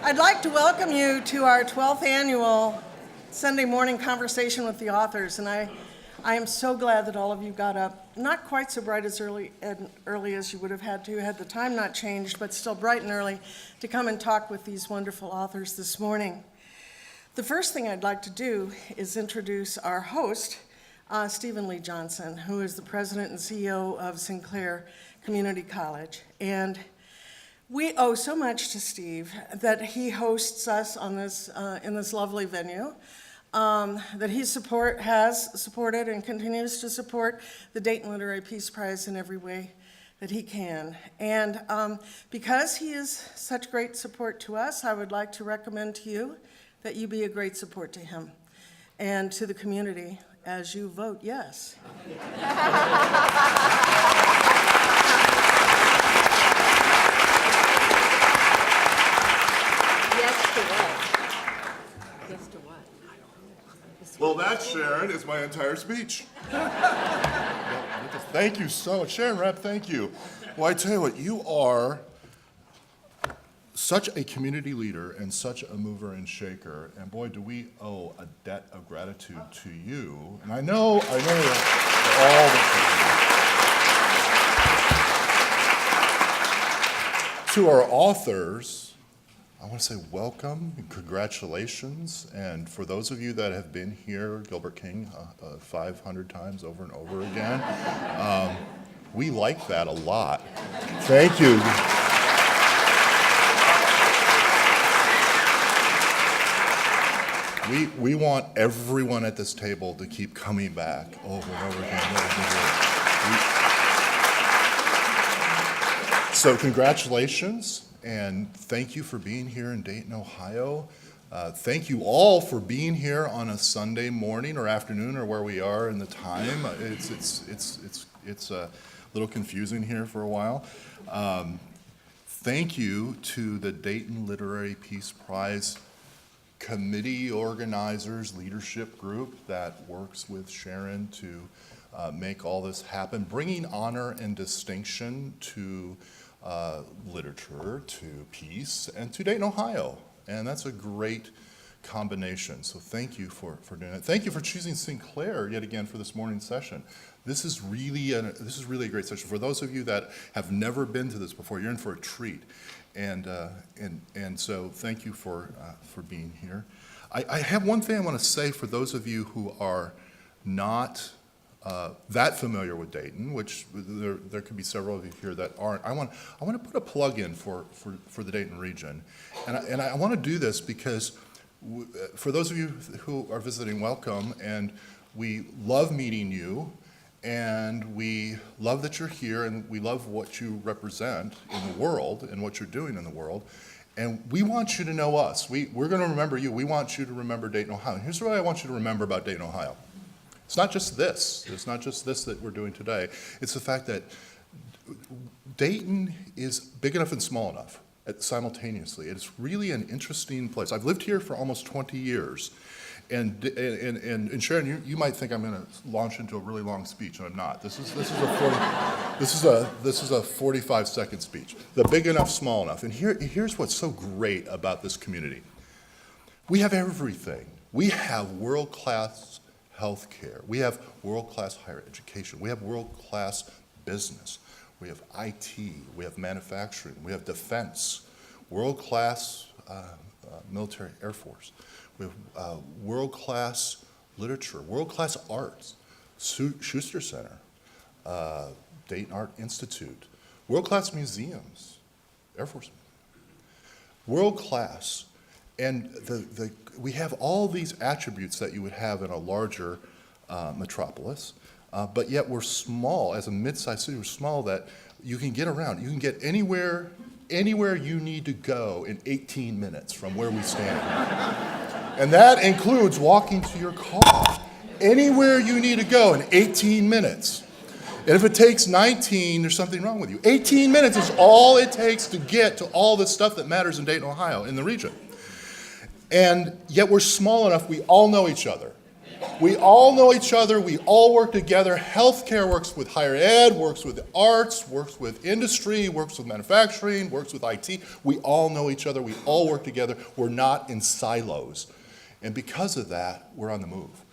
I'd like to welcome you to our 12th annual Sunday morning conversation with the authors, and I am so glad that all of you got up, not quite so bright as early as you would have had to had the time not changed, but still bright and early to come and talk with these wonderful authors this morning. The first thing I'd like to do is introduce our host, Stephen Lee Johnson, who is the president and CEO of Sinclair Community College. And we owe so much to Steve that he hosts us on this in this lovely venue, that he has supported and continues to support the Dayton Literary Peace Prize in every way that he can. And because he is such great support to us, I would like to recommend to you that you be a great support to him and to the community as you vote yes. Yes to what? Well, that, Sharon, is my entire speech. Thank you so much. Sharon Rapp, thank you. Well, I tell you what, you are such a community leader and such a mover and shaker, and boy, do we owe a debt of gratitude to you. And I know all the to our authors, I want to say welcome and congratulations. And for those of you that have been here, Gilbert King, 500 times over and over again, we like that a lot. Thank you. We want everyone at this table to keep coming back over and over again. So congratulations, and thank you for being here in Dayton, Ohio. Thank you all for being here on a Sunday morning or afternoon or where we are in the time. It's a little confusing here for a while. Thank you to the Dayton Literary Peace Prize committee organizers, leadership group that works with Sharon to make all this happen, bringing honor and distinction to literature, to peace, and to Dayton, Ohio. And that's a great combination. So thank you for doing it. Thank you for choosing Sinclair yet again for this morning's session. This is really a great session. For those of you that have never been to this before, you're in for a treat. And so thank you for being here. I have one thing I want to say for those of you who are not that familiar with Dayton, which there could be several of you here that aren't. I want to put a plug in for the Dayton region, and I want to do this because for those of you who are visiting, welcome, and we love meeting you. And we love that you're here, and we love what you represent in the world and what you're doing in the world. And we want you to know us. We're going to remember you. We want you to remember Dayton, Ohio. And here's what I want you to remember about Dayton, Ohio. It's not just this. It's not just this that we're doing today. It's the fact that Dayton is big enough and small enough simultaneously. It's really an interesting place. I've lived here for almost 20 years. And Sharon, you might think I'm going to launch into a really long speech, and I'm not. This is a 45-second speech. The big enough, small enough. And here's what's so great about this community. We have everything. We have world-class health care. We have world-class higher education. We have world-class business. We have IT. We have manufacturing. We have defense. World-class military Air Force. We have world-class literature, world-class arts, Schuster Center, Dayton Art Institute, world-class museums, Air Force, world-class. And we have all these attributes that you would have in a larger metropolis, but yet we're small. As a mid-sized city, we're small that you can get around. You can get anywhere you need to go in 18 minutes from where we stand. And that includes walking to your car. Anywhere you need to go in 18 minutes. And if it takes 19, there's something wrong with you. 18 minutes is all it takes to get to all the stuff that matters in Dayton, Ohio, in the region. And yet we're small enough, we all know each other. We all know each other. We all work together. Healthcare works with higher ed, works with arts, works with industry, works with manufacturing, works with IT. We all know each other. We all work together. We're not in silos. And because of that, we're on the move.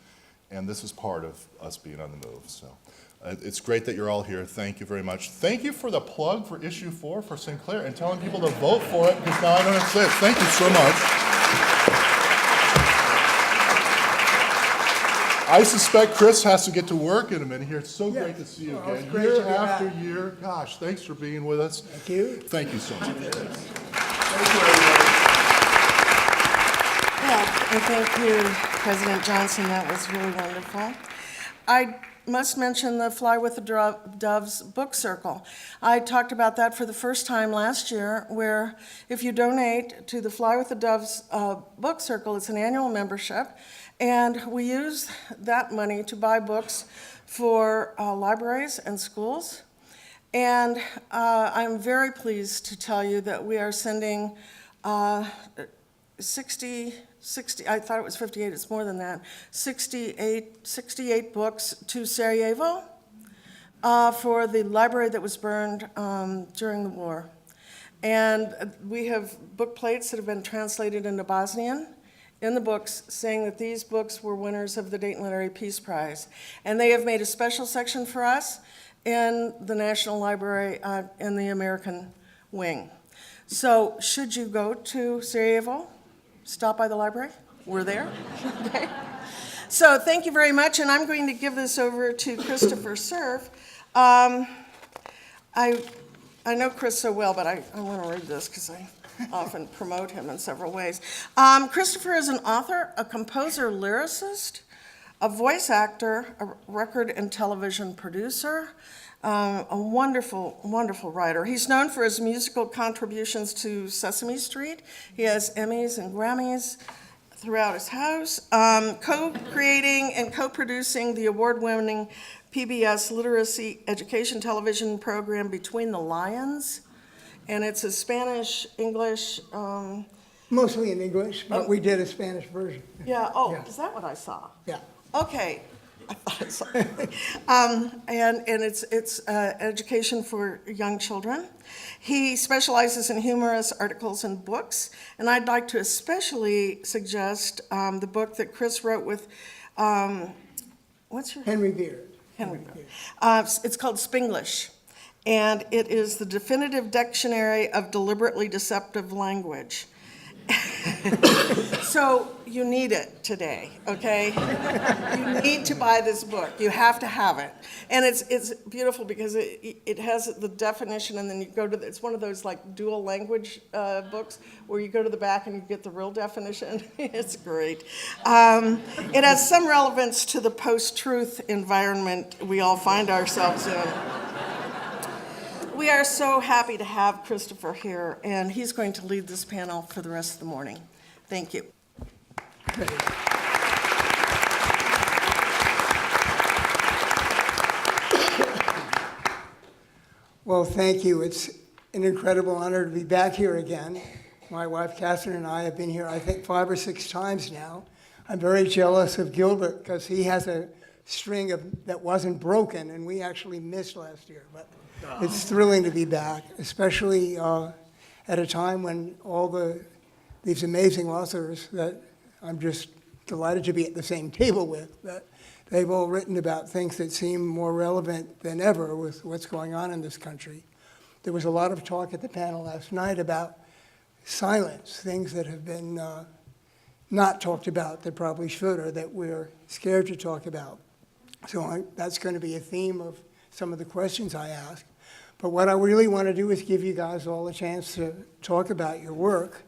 And this is part of us being on the move. So it's great that you're all here. Thank you very much. Thank you for the plug for issue 4 for Sinclair and telling people to vote for it, because now I don't have to say it. Thank you so much. I suspect Chris has to get to work in a minute here. It's so great to see you again. Year after year. Gosh, thanks for being with us. Thank you. Thank you so much. Thank you, Yeah, and thank you, President Johnson. That was really wonderful. I must mention the Fly with the Doves book circle. I talked about that for the first time last year, where if you donate to the Fly with the Doves book circle, it's an annual membership, and we use that money to buy books for libraries and schools. And I'm very pleased to tell you that we are sending 60, I thought it was 58, it's more than that, 68 books to Sarajevo for the library that was burned during the war. And we have book plates that have been translated into Bosnian in the books, saying that these books were winners of the Dayton Literary Peace Prize. And they have made a special section for us in the National Library in the American wing. So should you go to Sarajevo, stop by the library. We're there. Okay. So thank you very much, and I'm going to give this over to Christopher Cerf. I know Chris so well, but I want to read this because I often promote him in several ways. Christopher is an author, a composer, lyricist, a voice actor, a record and television producer, a wonderful, wonderful writer. He's known for his musical contributions to Sesame Street. He has Emmys and Grammys throughout his house, co-creating and co-producing the award-winning PBS literacy education television program Between the Lions, and it's a Spanish, English. Mostly in English, but we did a Spanish version. Yeah, is that what I saw? Yeah. Okay, I thought I saw it. And it's education for young children. He specializes in humorous articles and books, and I'd like to especially suggest the book that Chris wrote with, what's your Henry Beard. Henry Beard. It's called Spanglish, and it is the definitive dictionary of deliberately deceptive language. So you need it today, okay? You need to buy this book. You have to have it. And it's beautiful because it has the definition, and then you go to, it's one of those like dual language books where you go to the back and you get the real definition. It's great. It has some relevance to the post-truth environment we all find ourselves in. We are so happy to have Christopher here, and he's going to lead this panel for the rest of the morning. Thank you. Well, thank you. It's an incredible honor to be back here again. My wife, Catherine, and I have been here, I think, 5 or 6 times now. I'm very jealous of Gilbert because he has a string that wasn't broken, and we actually missed last year. But it's thrilling to be back, especially at a time when all these amazing authors that I'm just delighted to be at the same table with, that they've all written about things that seem more relevant than ever with what's going on in this country. There was a lot of talk at the panel last night about silence, things that have been not talked about that probably should, or that we're scared to talk about. So that's going to be a theme of some of the questions I ask. But what I really want to do is give you guys all a chance to talk about your work.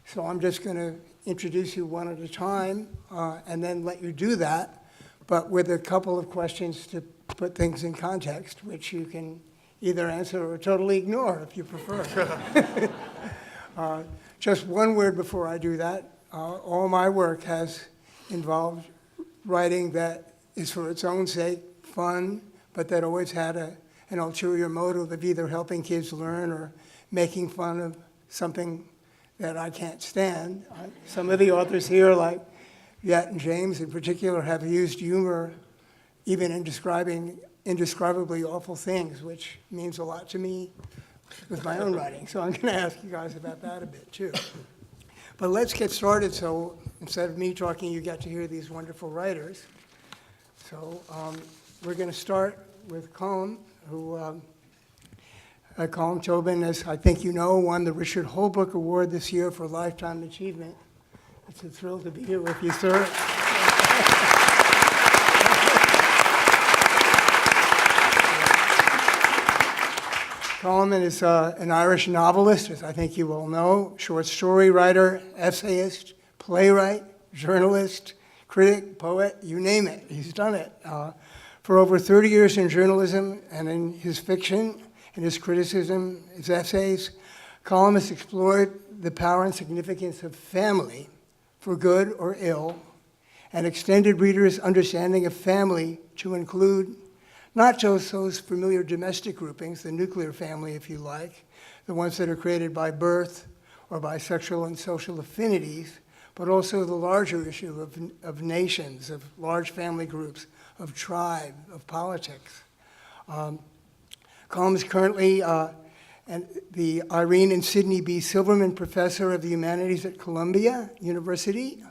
So I'm just going to introduce you one at a time and then let you do that, but with a couple of questions to put things in context, which you can either answer or totally ignore if you prefer. Just one word before I do that. All my work has involved writing that is for its own sake, fun, but that always had an ulterior motive of either helping kids learn or making fun of something that I can't stand. Some of the authors here, like Viet and James in particular have used humor even in describing indescribably awful things, which means a lot to me with my own writing. So I'm going to ask you guys about that a bit too. But let's get started, so instead of me talking, you get to hear these wonderful writers. So we're going to start with Colm, who, Colm Tóibín, as I think you know, won the Richard Holbrooke Award this year for Lifetime Achievement. It's a thrill to be here with you, sir. Colm is an Irish novelist, as I think you all know, short story writer, essayist, playwright, journalist, critic, poet, you name it, he's done it. For over 30 years in journalism and in his fiction, in his criticism, his essays, Colm has explored the power and significance of family, for good or ill, and extended readers' understanding of family to include not just those familiar domestic groupings, the nuclear family, if you like, the ones that are created by birth or by sexual and social affinities, but also the larger issue of nations, of large family groups, of tribe, of politics. Colm is currently the Irene and Sidney B. Silverman Professor of the Humanities at Columbia University.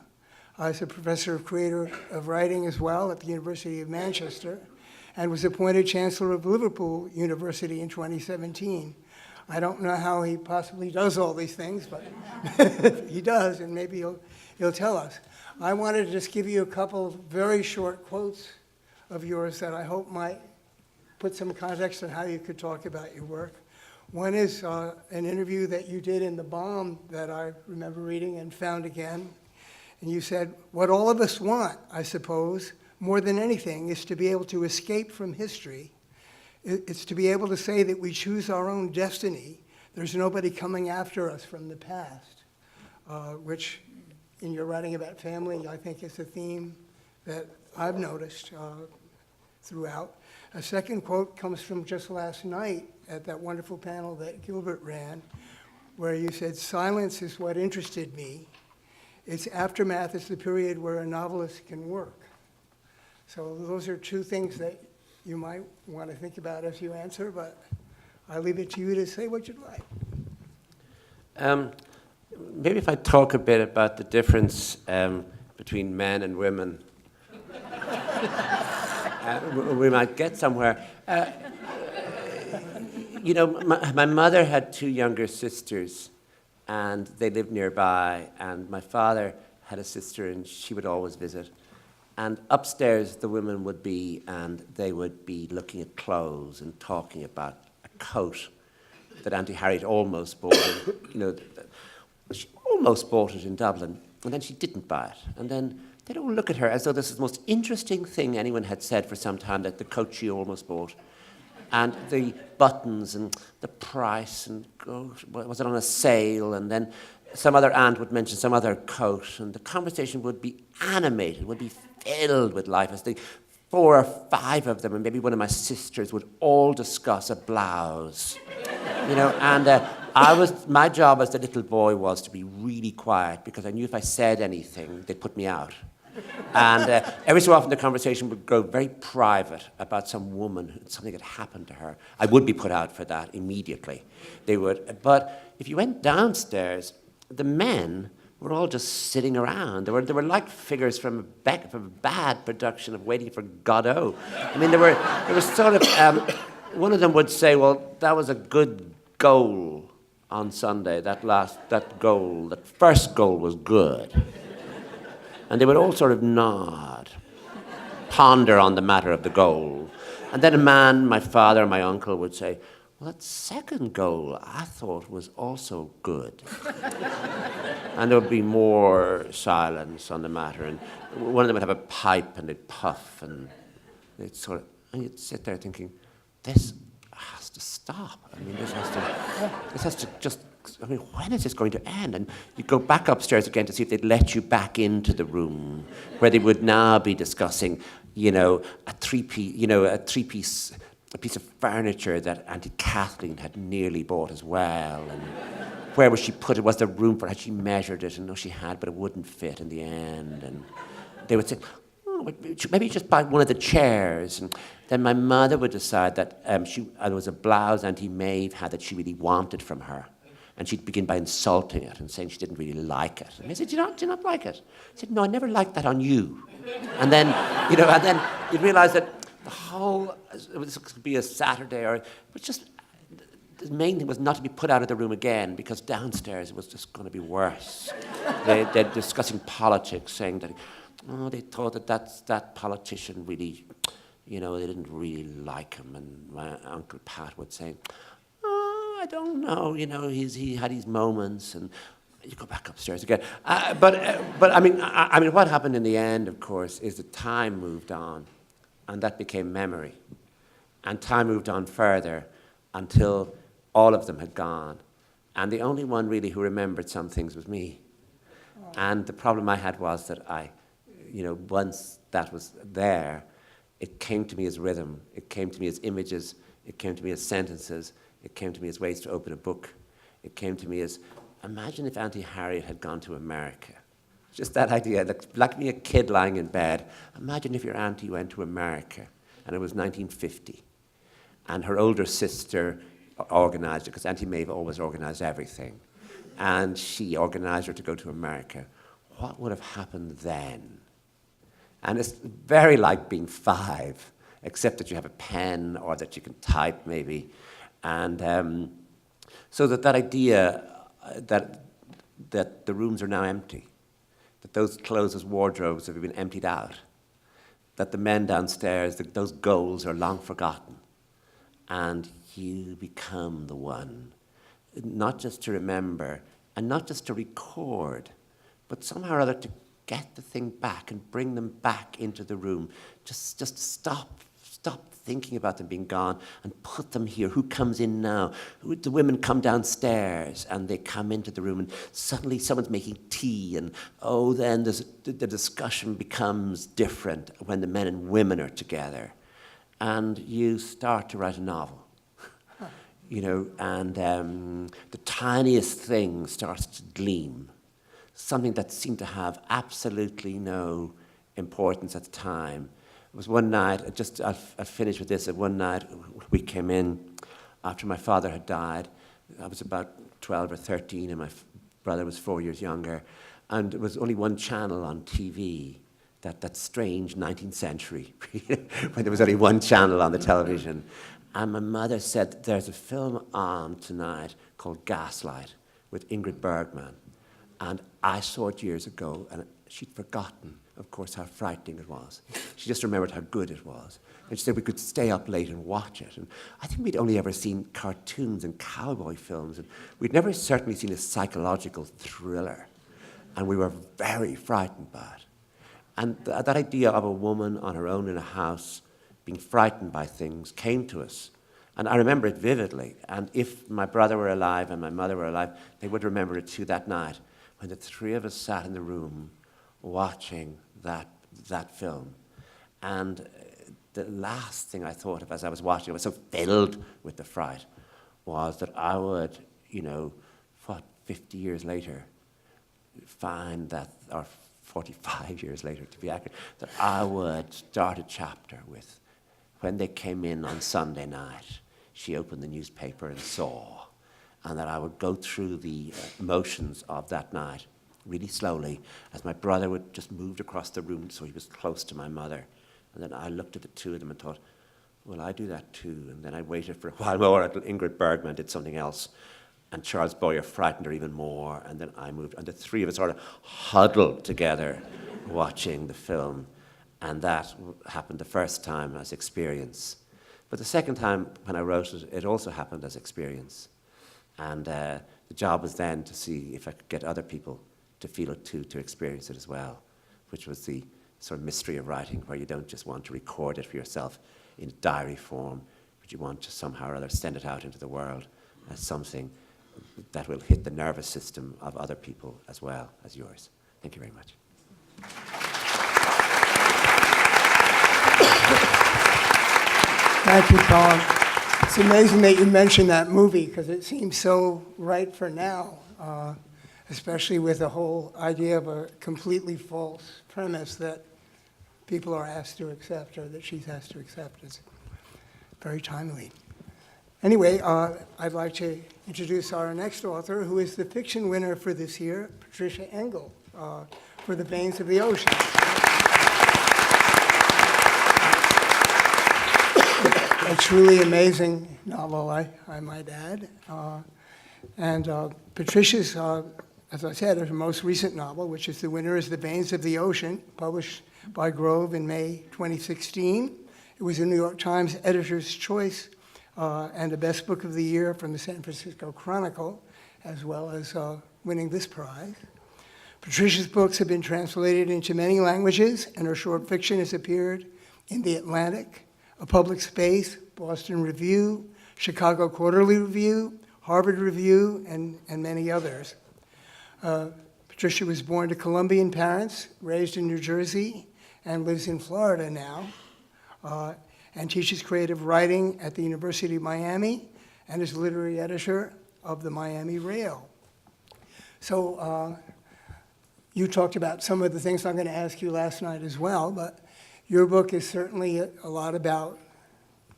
He's a professor of creative writing as well at the University of Manchester, and was appointed Chancellor of Liverpool University in 2017. I don't know how he possibly does all these things, but he does, and maybe he'll tell us. I wanted to just give you a couple of very short quotes of yours that I hope might put some context on how you could talk about your work. One is an interview that you did in The Bomb that I remember reading and found again. And you said, "What all of us want, I suppose, more than anything, is to be able to escape from history. It's to be able to say that we choose our own destiny. There's nobody coming after us from the past," which in your writing about family, I think is a theme that I've noticed throughout. A second quote comes from just last night at that wonderful panel that Gilbert ran, where you said, "Silence is what interested me. Its aftermath is the period where a novelist can work." So those are two things that you might want to think about as you answer, but I leave it to you to say what you'd like. Maybe if I talk a bit about the difference between men and women, we might get somewhere. You know, my mother had two younger sisters, and they lived nearby, and my father had a sister, and she would always visit. And upstairs, the women would be, and they would be looking at clothes and talking about a coat that Auntie Harriet almost bought. She almost bought it in Dublin, and then she didn't buy it. And then they'd all look at her as though this is the most interesting thing anyone had said for some time, that the coat she almost bought. And the buttons and the price, and was it on a sale? And then some other aunt would mention some other coat, and the conversation would be animated, would be filled with life as the 4 or 5 of them, and maybe one of my sisters, would all discuss a blouse. And my job as the little boy was to be really quiet, because I knew if I said anything, they'd put me out. And every so often the conversation would go very private about some woman, something had happened to her. I would be put out for that immediately. They would. But if you went downstairs, the men were all just sitting around. They were like figures from a bad production of Waiting for Godot. I mean, they were sort of, one of them would say, "Well, that was a good goal on Sunday, that first goal was good." And they would all sort of nod, ponder on the matter of the goal. And then a man, my father, my uncle, would say, "Well, that second goal I thought was also good." And there would be more silence on the matter. And one of them would have a pipe and they'd puff, and and you'd sit there thinking, this has to stop. I mean, this has to just, when is this going to end? And you'd go back upstairs again to see if they'd let you back into the room, where they would now be discussing, a piece of furniture that Auntie Kathleen had nearly bought as well, and where was she put it? Was there room for it? Had she measured it? And no, she had, but it wouldn't fit in the end. And they would say, oh, maybe just buy one of the chairs. And then my mother would decide that there was a blouse Auntie Maeve had that she really wanted from her. And she'd begin by insulting it and saying she didn't really like it. And I said, do you not like it? I said, no, I never liked that on you. And then, and then you'd realize that the whole, this could be a Saturday, or it was just, the main thing was not to be put out of the room again, because downstairs it was just going to be worse. They're discussing politics, saying that, they thought that politician really, they didn't really like him. And my Uncle Pat would say, I don't know, he had his moments, and you go back upstairs again. But I mean, what happened in the end, of course, is that time moved on, and that became memory. And time moved on further until all of them had gone. And the only one really who remembered some things was me. And the problem I had was that once that was there, it came to me as rhythm, it came to me as images, it came to me as sentences, it came to me as ways to open a book. It came to me as, imagine if Auntie Harriet had gone to America. Just that idea, like me, a kid lying in bed. Imagine if your auntie went to America, and it was 1950, and her older sister organized it, because Auntie Maeve always organized everything, and she organized her to go to America. What would have happened then? And it's very like being 5, except that you have a pen, or that you can type maybe. And so that idea that the rooms are now empty, that those clothes as wardrobes have been emptied out, that the men downstairs, those goals are long forgotten, and you become the one, not just to remember, and not just to record, but somehow or other to get the thing back and bring them back into the room. Just stop thinking about them being gone and put them here. Who comes in now? The women come downstairs and they come into the room, and suddenly someone's making tea, and then the discussion becomes different when the men and women are together. And you start to write a novel, and the tiniest thing starts to gleam, something that seemed to have absolutely no importance at the time. It was one night, I'll finish with this. One night we came in after my father had died. I was about 12 or 13, and my brother was 4 years younger. And there was only one channel on TV, that strange 19th century, when there was only one channel on the television. And my mother said, there's a film on tonight called Gaslight with Ingrid Bergman. And I saw it years ago, and she'd forgotten, of course, how frightening it was. She just remembered how good it was. And she said we could stay up late and watch it. And I think we'd only ever seen cartoons and cowboy films, and we'd never certainly seen a psychological thriller. And we were very frightened by it. And that idea of a woman on her own in a house being frightened by things came to us. And I remember it vividly. And if my brother were alive and my mother were alive, they would remember it too, that night, when the three of us sat in the room watching that film. And the last thing I thought of as I was watching, I was so filled with the fright, was that I would, 50 years later, find that, or 45 years later to be accurate, that I would start a chapter with, when they came in on Sunday night, she opened the newspaper and saw, and that I would go through the motions of that night really slowly, as my brother would just move across the room so he was close to my mother. And then I looked at the two of them and thought, well, I do that too. And then I waited for a while more until Ingrid Bergman did something else, and Charles Boyer frightened her even more. And then I moved, and the three of us sort of huddled together watching the film. And that happened the first time as experience. But the second time when I wrote it, it also happened as experience. And the job was then to see if I could get other people to feel it too, to experience it as well, which was the sort of mystery of writing, where you don't just want to record it for yourself in diary form, but you want to somehow or other send it out into the world as something that will hit the nervous system of other people as well as yours. Thank you very much. Thank you, Colm. It's amazing that you mentioned that movie, because it seems so right for now, especially with the whole idea of a completely false premise that people are asked to accept, or that she's asked to accept. It's very timely. Anyway, I'd like to introduce our next author, who is the fiction winner for this year, Patricia Engel, for The Veins of the Ocean. A truly amazing novel, I might add. Patricia's, as I said, her most recent novel, which is the winner, is The Veins of the Ocean, published by Grove in May 2016. It was a New York Times Editor's Choice and the Best Book of the Year from the San Francisco Chronicle, as well as winning this prize. Patricia's books have been translated into many languages, and her short fiction has appeared in The Atlantic, A Public Space, Boston Review, Chicago Quarterly Review, Harvard Review, and many others. Patricia was born to Colombian parents, raised in New Jersey, and lives in Florida now, and teaches creative writing at the University of Miami, and is literary editor of the Miami Rail. So you talked about some of the things I'm going to ask you last night as well, but your book is certainly a lot about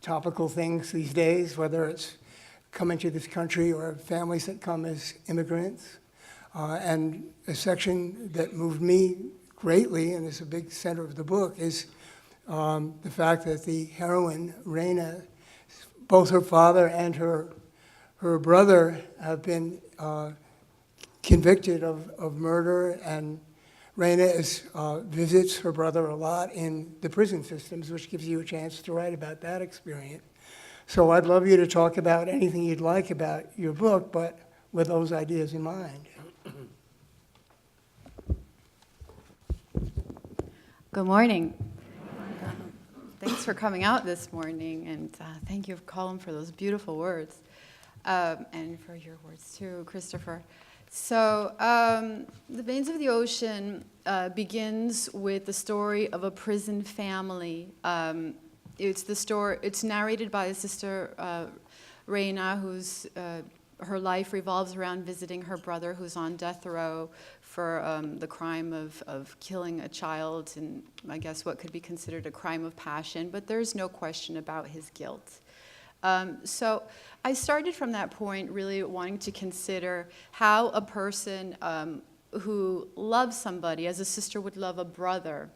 topical things these days, whether it's coming to this country or families that come as immigrants. And a section that moved me greatly, and is a big center of the book, is the fact that the heroine, Reina, both her father and her brother have been convicted of murder, and Reina visits her brother a lot in the prison systems, which gives you a chance to write about that experience. So I'd love you to talk about anything you'd like about your book, but with those ideas in mind. Good morning. Thanks for coming out this morning, and thank you, Colm, for those beautiful words, and for your words too, Christopher. So, The Veins of the Ocean begins with the story of a prison family. It's narrated by a sister, Reina, whose her life revolves around visiting her brother, who's on death row for the crime of killing a child, and I guess what could be considered a crime of passion, but there's no question about his guilt. So I started from that point really wanting to consider how a person who loves somebody, as a sister would love a brother,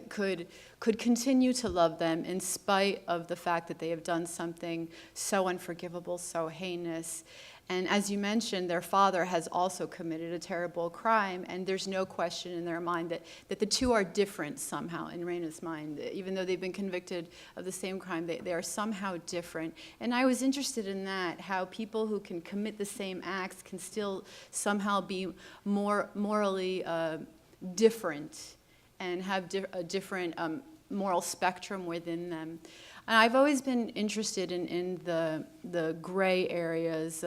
could continue to love them in spite of the fact that they have done something so unforgivable, so heinous. And as you mentioned, their father has also committed a terrible crime, and there's no question in their mind that the two are different somehow, in Reina's mind. Even though they've been convicted of the same crime, they are somehow different. And I was interested in that, how people who can commit the same acts can still somehow be more morally different and have a different moral spectrum within them. And I've always been interested in the gray areas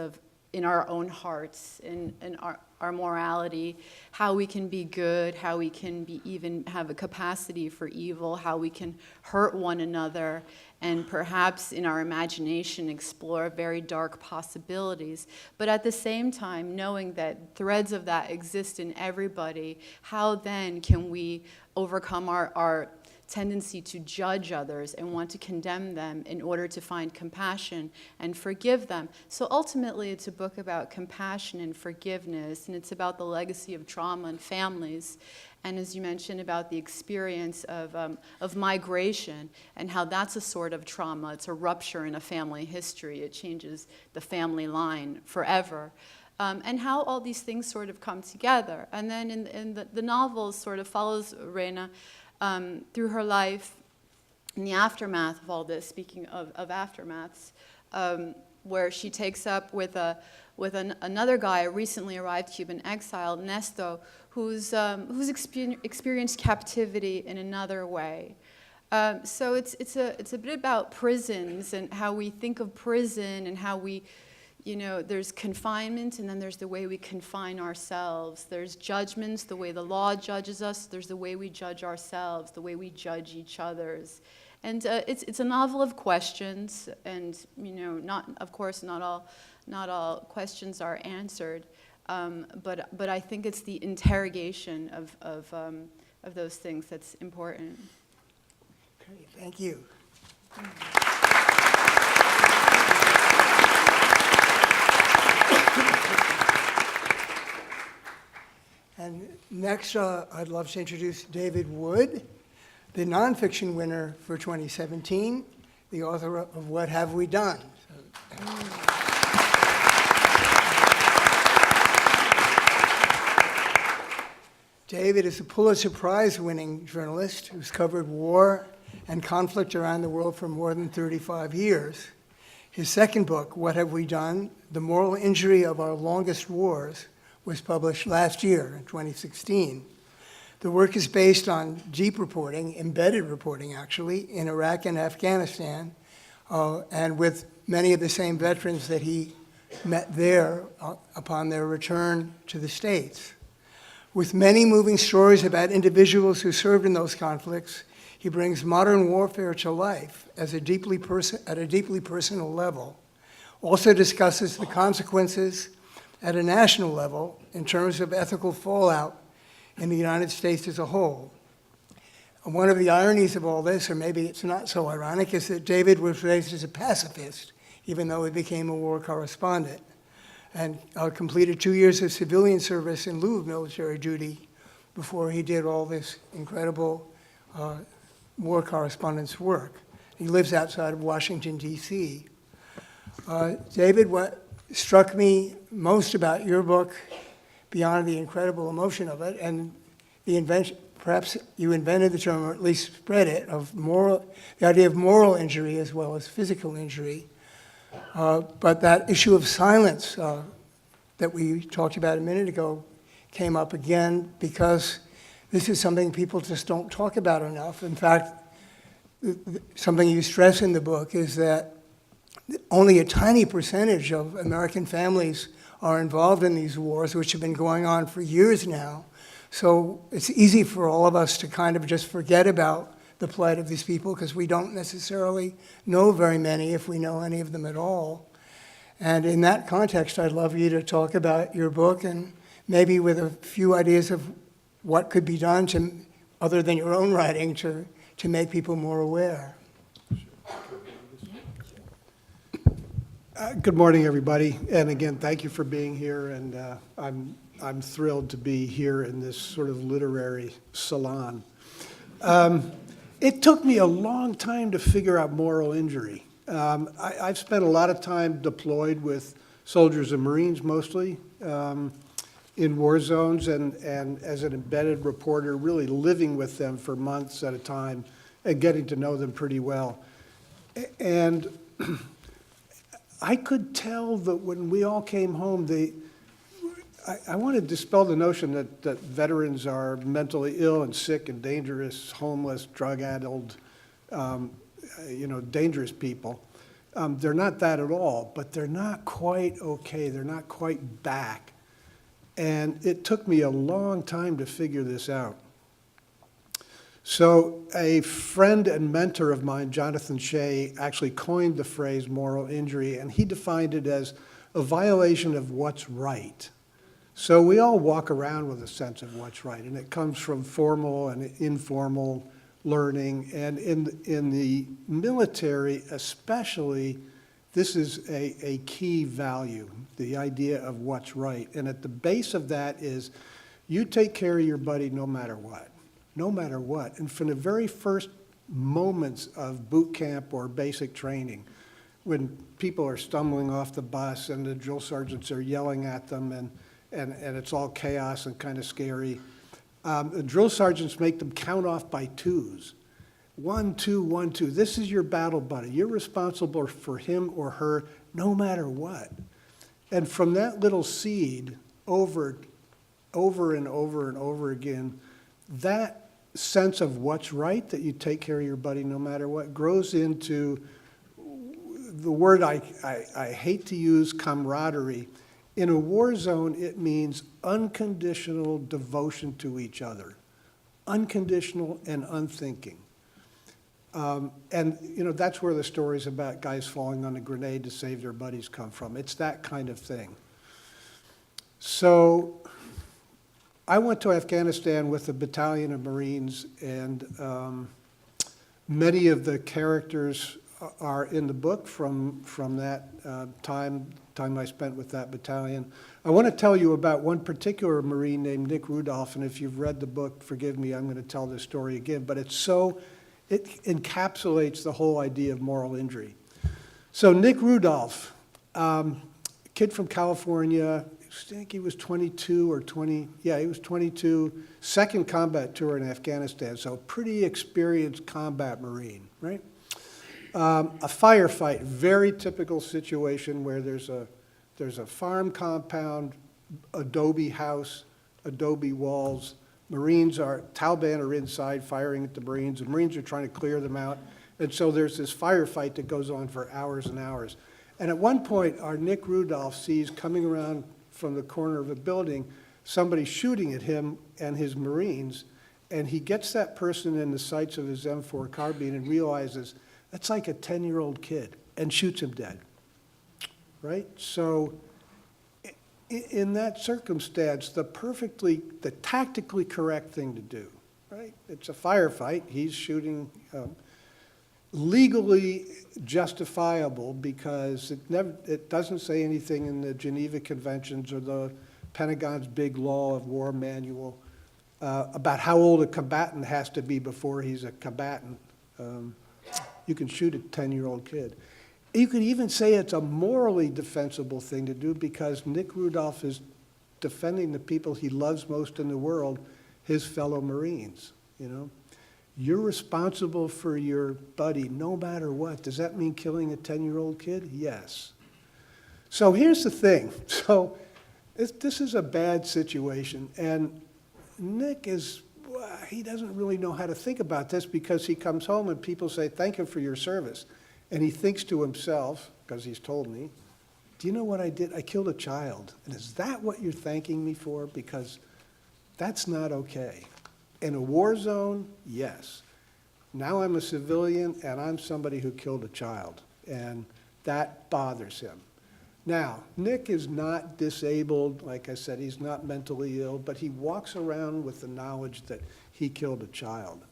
in our own hearts, in our morality, how we can be good, how we can even have a capacity for evil, how we can hurt one another, and perhaps in our imagination explore very dark possibilities. But at the same time, knowing that threads of that exist in everybody, how then can we overcome our tendency to judge others and want to condemn them in order to find compassion and forgive them? So ultimately, it's a book about compassion and forgiveness, and it's about the legacy of trauma in families. And as you mentioned, about the experience of migration and how that's a sort of trauma. It's a rupture in a family history. It changes the family line forever. And how all these things sort of come together. And then in the novel sort of follows Reina through her life in the aftermath of all this, speaking of aftermaths, where she takes up with another guy, a recently arrived Cuban exile, Nesto, who's experienced captivity in another way. So it's a bit about prisons and how we think of prison and how we, there's confinement, and then there's the way we confine ourselves. There's judgments, the way the law judges us. There's the way we judge ourselves, the way we judge each other's. And it's a novel of questions, and of course, not all questions are answered. But I think it's the interrogation those things that's important. Okay, thank you. And next, I'd love to introduce David Wood, the nonfiction winner for 2017, the author of What Have We Done? David is a Pulitzer Prize-winning journalist who's covered war and conflict around the world for more than 35 years. His second book, What Have We Done? The Moral Injury of Our Longest Wars, was published last year, in 2016. The work is based on deep reporting, embedded reporting actually, in Iraq and Afghanistan, and with many of the same veterans that he met there upon their return to the States. With many moving stories about individuals who served in those conflicts, he brings modern warfare to life at a deeply personal level. Also discusses the consequences at a national level in terms of ethical fallout in the United States as a whole. And one of the ironies of all this, or maybe it's not so ironic, is that David was raised as a pacifist, even though he became a war correspondent, and completed 2 years of civilian service in lieu of military duty before he did all this incredible war correspondence work. He lives outside of Washington, D.C. David, what struck me most about your book, beyond the incredible emotion of it, and the invention, perhaps you invented the term, or at least spread it, of the idea of moral injury as well as physical injury. But that issue of silence that we talked about a minute ago came up again because this is something people just don't talk about enough. In fact, something you stress in the book is that only a tiny percentage of American families are involved in these wars, which have been going on for years now. So it's easy for all of us to kind of just forget about the plight of these people because we don't necessarily know very many, if we know any of them at all. And in that context, I'd love you to talk about your book and maybe with a few ideas of what could be done to, other than your own writing, to make people more aware. Good morning, everybody. And again, thank you for being here. And I'm thrilled to be here in this sort of literary salon. It took me a long time to figure out moral injury. I've spent a lot of time deployed with soldiers and Marines mostly in war zones and as an embedded reporter, really living with them for months at a time and getting to know them pretty well. And I could tell that when we all came home, I want to dispel the notion that veterans are mentally ill and sick and dangerous, homeless, drug-addled, dangerous people. They're not that at all, but they're not quite okay. They're not quite back. And it took me a long time to figure this out. So a friend and mentor of mine, Jonathan Shea, actually coined the phrase moral injury, and he defined it as a violation of what's right. So we all walk around with a sense of what's right, and it comes from formal and informal learning. And in the military especially, this is a key value, the idea of what's right. And at the base of that is you take care of your buddy no matter what. No matter what. And from the very first moments of boot camp or basic training, when people are stumbling off the bus and the drill sergeants are yelling at them and it's all chaos and kind of scary, the drill sergeants make them count off by twos. 1, 2, 1, 2. This is your battle buddy. You're responsible for him or her no matter what. And from that little seed over and over and over again, that sense of what's right, that you take care of your buddy no matter what, grows into the word I hate to use, camaraderie. In a war zone, it means unconditional devotion to each other, unconditional and unthinking. That's where the stories about guys falling on a grenade to save their buddies come from. It's that kind of thing. So I went to Afghanistan with a battalion of Marines, and many of the characters are in the book from that time I spent with that battalion. I want to tell you about one particular Marine named Nick Rudolph, and if you've read the book, forgive me, I'm going to tell this story again, but it encapsulates the whole idea of moral injury. So Nick Rudolph, kid from California, I think he was 22 or 20, yeah, he was 22, second combat tour in Afghanistan, so pretty experienced combat Marine, right? A firefight, very typical situation where there's a farm compound, adobe house, adobe walls. Taliban are inside firing at the Marines, and Marines are trying to clear them out. And so there's this firefight that goes on for hours and hours. And at one point, our Nick Rudolph sees coming around from the corner of a building, somebody shooting at him and his Marines, and he gets that person in the sights of his M4 carbine and realizes that's like a 10-year-old kid, and shoots him dead, right? So in that circumstance, the tactically correct thing to do, right? It's a firefight. He's shooting legally justifiable because it doesn't say anything in the Geneva Conventions or the Pentagon's big law of war manual about how old a combatant has to be before he's a combatant. You can shoot a 10-year-old kid. You could even say it's a morally defensible thing to do because Nick Rudolph is defending the people he loves most in the world, his fellow Marines, you know. You're responsible for your buddy no matter what. Does that mean killing a 10-year-old kid? Yes. So here's the thing. So this is a bad situation, and Nick he doesn't really know how to think about this because he comes home and people say, thank you for your service. And he thinks to himself, because he's told me, do you know what I did? I killed a child. And is that what you're thanking me for? Because that's not okay. In a war zone, yes. Now I'm a civilian and I'm somebody who killed a child. And that bothers him. Now, Nick is not disabled. Like I said, he's not mentally ill, but he walks around with the knowledge that he killed a child.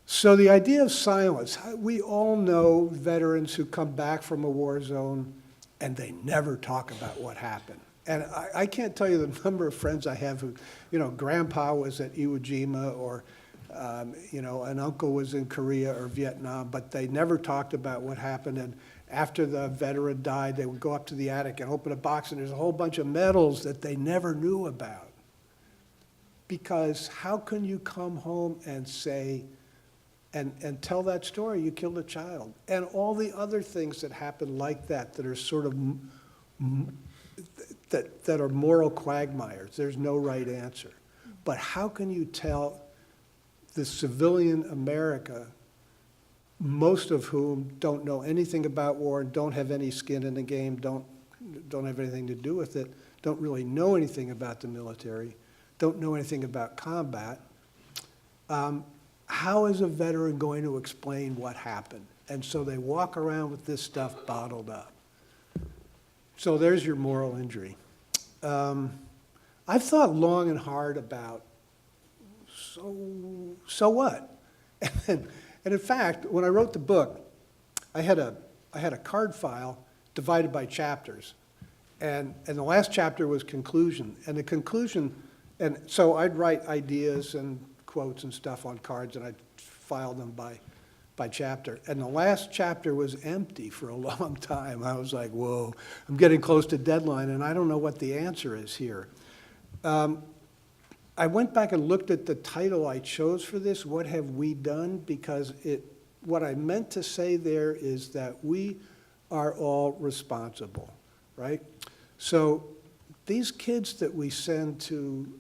So the idea of silence, we all know veterans who come back from a war zone and they never talk about what happened. And I can't tell you the number of friends I have who, you know, grandpa was at Iwo Jima or, you know, an uncle was in Korea or Vietnam, but they never talked about what happened. And after the veteran died, they would go up to the attic and open a box and there's a whole bunch of medals that they never knew about. Because how can you come home and say, and tell that story, you killed a child, and all the other things that happen like that that are sort of, that are moral quagmires. There's no right answer. But how can you tell the civilian America, most of whom don't know anything about war and don't have any skin in the game, don't have anything to do with it, don't really know anything about the military, don't know anything about combat, how is a veteran going to explain what happened? And so they walk around with this stuff bottled up. So there's your moral injury. I've thought long and hard about, so what? And in fact, when I wrote the book, I had a card file divided by chapters. And the last chapter was conclusion. And the conclusion, and so I'd write ideas and quotes and stuff on cards, and I'd file them by chapter. And the last chapter was empty for a long time. I was like, whoa, I'm getting close to deadline, and I don't know what the answer is here. I went back and looked at the title I chose for this, What Have We Done? Because what I meant to say there is that we are all responsible, right? So these kids that we send to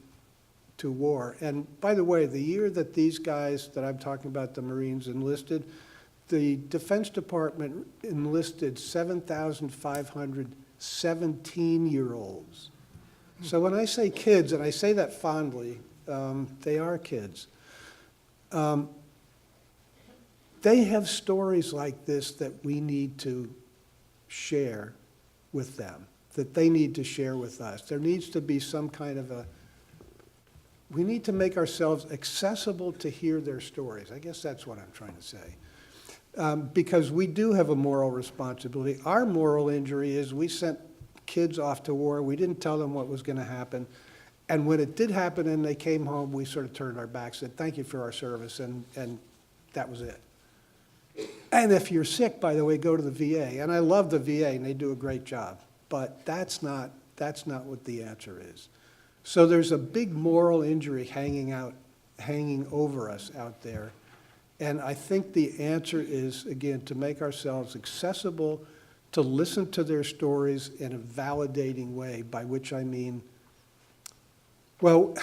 war, and by the way, the year that these guys that I'm talking about, the Marines, enlisted, the Defense Department enlisted 7,500 17-year-olds. So when I say kids, and I say that fondly, they are kids. They have stories like this that we need to share with them, that they need to share with us. There needs to be some kind of we need to make ourselves accessible to hear their stories. I guess that's what I'm trying to say. Because we do have a moral responsibility. Our moral injury is we sent kids off to war. We didn't tell them what was going to happen. And when it did happen and they came home, we sort of turned our backs, said, thank you for our service, and that was it. And if you're sick, by the way, go to the VA. And I love the VA, and they do a great job. But that's not what the answer is. So there's a big moral injury hanging over us out there. And I think the answer is, again, to make ourselves accessible, to listen to their stories in a validating way, by which I mean, well,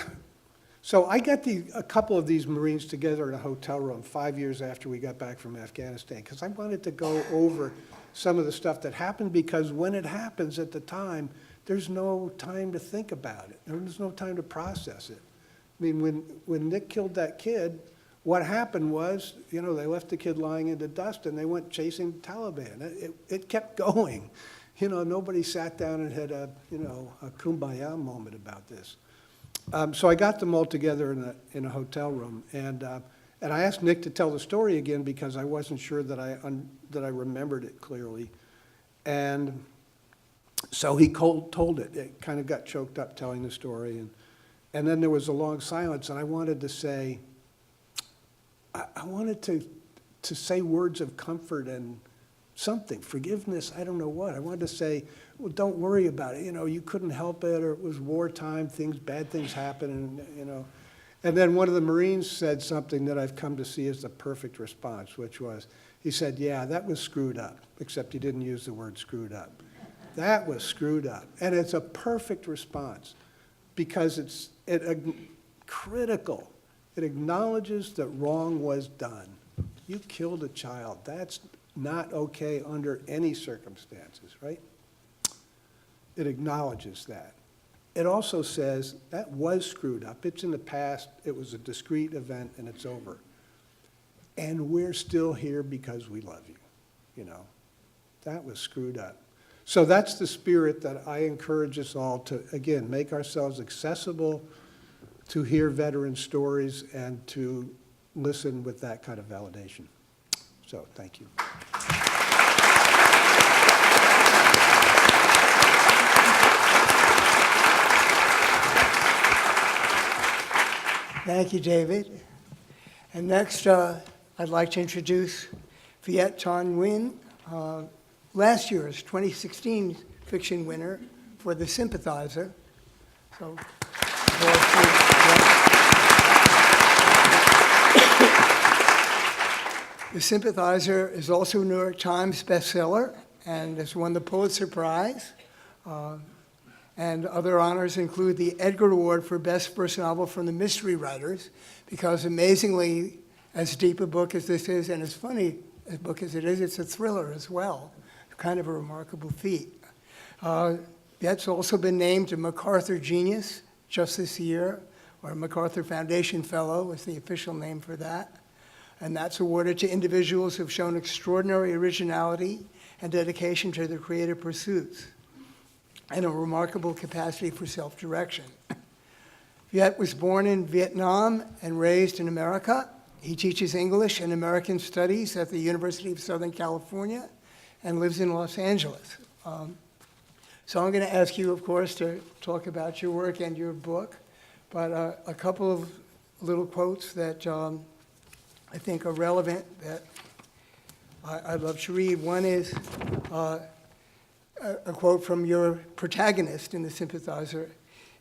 so I got a couple of these Marines together in a hotel room 5 years after we got back from Afghanistan, because I wanted to go over some of the stuff that happened, because when it happens at the time, there's no time to think about it. There's no time to process it. I mean, when Nick killed that kid, what happened was, they left the kid lying in the dust and they went chasing the Taliban. It kept going. Nobody sat down and had a kumbaya moment about this. So I got them all together in a hotel room, and I asked Nick to tell the story again because I wasn't sure that I remembered it clearly, and so he told it. It kind of got choked up telling the story, and then there was a long silence, and I wanted to say, I wanted to say words of comfort and something, forgiveness, I don't know what. I wanted to say, well, don't worry about it. You couldn't help it, or it was wartime, bad things happen, and. And then one of the Marines said something that I've come to see as the perfect response, which was, he said, yeah, that was screwed up, except he didn't use the word screwed up. That was screwed up. And it's a perfect response because it's critical. It acknowledges that wrong was done. You killed a child. That's not okay under any circumstances, right? It acknowledges that. It also says that was screwed up. It's in the past. It was a discrete event, and it's over. And we're still here because we love you, That was screwed up. So that's the spirit that I encourage us all to, again, make ourselves accessible to hear veteran stories and to listen with that kind of validation. So thank you. Thank you, David. And next, I'd like to introduce Viet Nguyen, last year's 2016 fiction winner for The Sympathizer. So, The Sympathizer is also a New York Times bestseller and has won the Pulitzer Prize. And other honors include the Edgar Award for Best First Novel from the Mystery Writers, because amazingly, as deep a book as this is, and as funny a book as it is, it's a thriller as well. Kind of a remarkable feat. Viet's also been named a MacArthur Genius just this year, or MacArthur Foundation Fellow is the official name for that. And that's awarded to individuals who have shown extraordinary originality and dedication to their creative pursuits, and a remarkable capacity for self-direction. Viet was born in Vietnam and raised in America. He teaches English and American Studies at the University of Southern California and lives in Los Angeles. So I'm going to ask you, of course, to talk about your work and your book, but a couple of little quotes that I think are relevant that I'd love to read. One is a quote from your protagonist in The Sympathizer.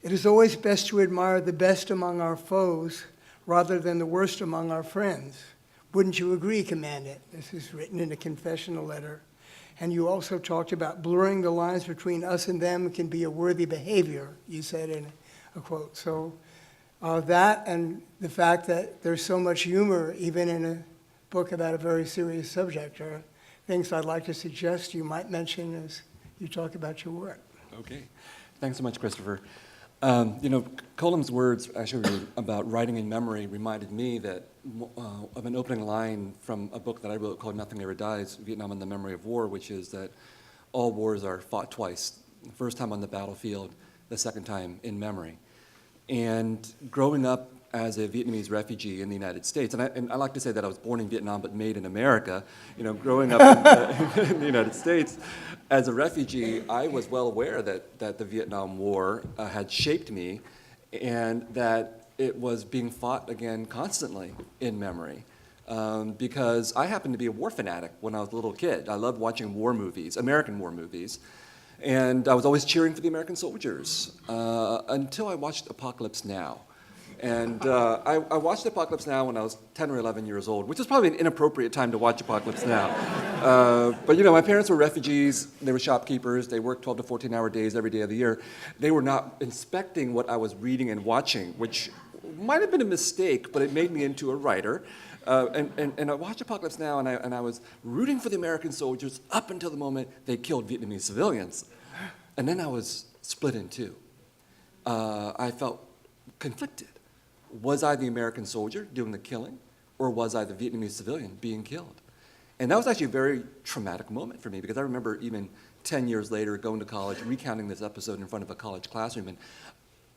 It is always best to admire the best among our foes rather than the worst among our friends. Wouldn't you agree, Commandant? This is written in a confessional letter. And you also talked about blurring the lines between us and them can be a worthy behavior, you said in a quote. So that and the fact that there's so much humor even in a book about a very serious subject are things I'd like to suggest you might mention as you talk about your work. Okay. Thanks so much, Christopher. Colm's words actually about writing in memory reminded me that of an opening line from a book that I wrote called Nothing Ever Dies, Vietnam and the Memory of War, which is that all wars are fought twice. The first time on the battlefield, the second time in memory. And growing up as a Vietnamese refugee in the United States, and I like to say that I was born in Vietnam but made in America, growing up in the United States as a refugee, I was well aware that the Vietnam War had shaped me and that it was being fought again constantly in memory. Because I happened to be a war fanatic when I was a little kid. I loved watching war movies, American war movies. And I was always cheering for the American soldiers until I watched Apocalypse Now. And I watched Apocalypse Now when I was 10 or 11 years old, which is probably an inappropriate time to watch Apocalypse Now. But my parents were refugees. They were shopkeepers. They worked 12 to 14-hour days every day of the year. They were not inspecting what I was reading and watching, which might have been a mistake, but it made me into a writer. And I watched Apocalypse Now, and I was rooting for the American soldiers up until the moment they killed Vietnamese civilians. And then I was split in two. I felt conflicted. Was I the American soldier doing the killing, or was I the Vietnamese civilian being killed? And that was actually a very traumatic moment for me, because I remember even 10 years later going to college, recounting this episode in front of a college classroom, and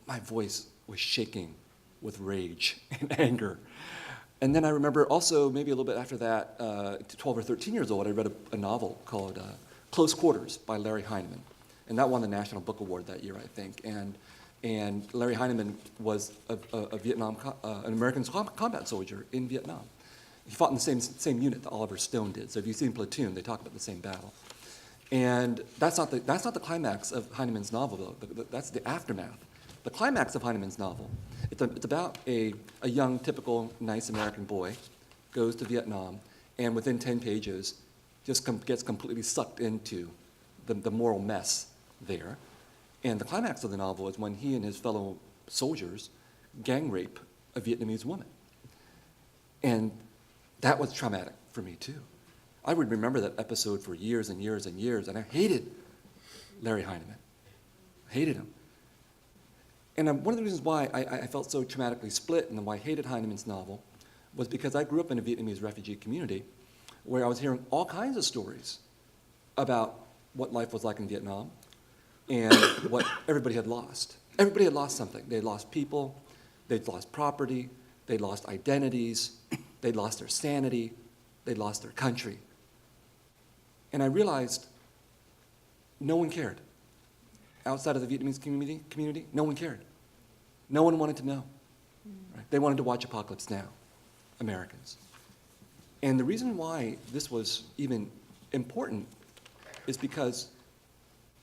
my voice was shaking with rage and anger. And then I remember also, maybe a little bit after that, 12 or 13 years old, I read a novel called Close Quarters by Larry Hannaham. And that won the National Book Award that year, I think. And Larry Hannaham was an American combat soldier in Vietnam. He fought in the same unit that Oliver Stone did. So if you've seen Platoon, they talk about the same battle. And that's not the climax of Hahnemann's novel, though. That's the aftermath. The climax of Hahnemann's novel, it's about a young, typical, nice American boy, goes to Vietnam, and within 10 pages, just gets completely sucked into the moral mess there. And the climax of the novel is when he and his fellow soldiers gang rape a Vietnamese woman. And that was traumatic for me, too. I would remember that episode for years and years and years, and I hated Larry Hannaham. Hated him. And one of the reasons why I felt so traumatically split and why I hated Hahnemann's novel was because I grew up in a Vietnamese refugee community where I was hearing all kinds of stories about what life was like in Vietnam and what everybody had lost. Everybody had lost something. They had lost people, they'd lost property, they'd lost identities, they'd lost their sanity, they'd lost their country. And I realized no one cared. Outside of the Vietnamese community, no one cared. No one wanted to know. Right? They wanted to watch Apocalypse Now, Americans. And the reason why this was even important is because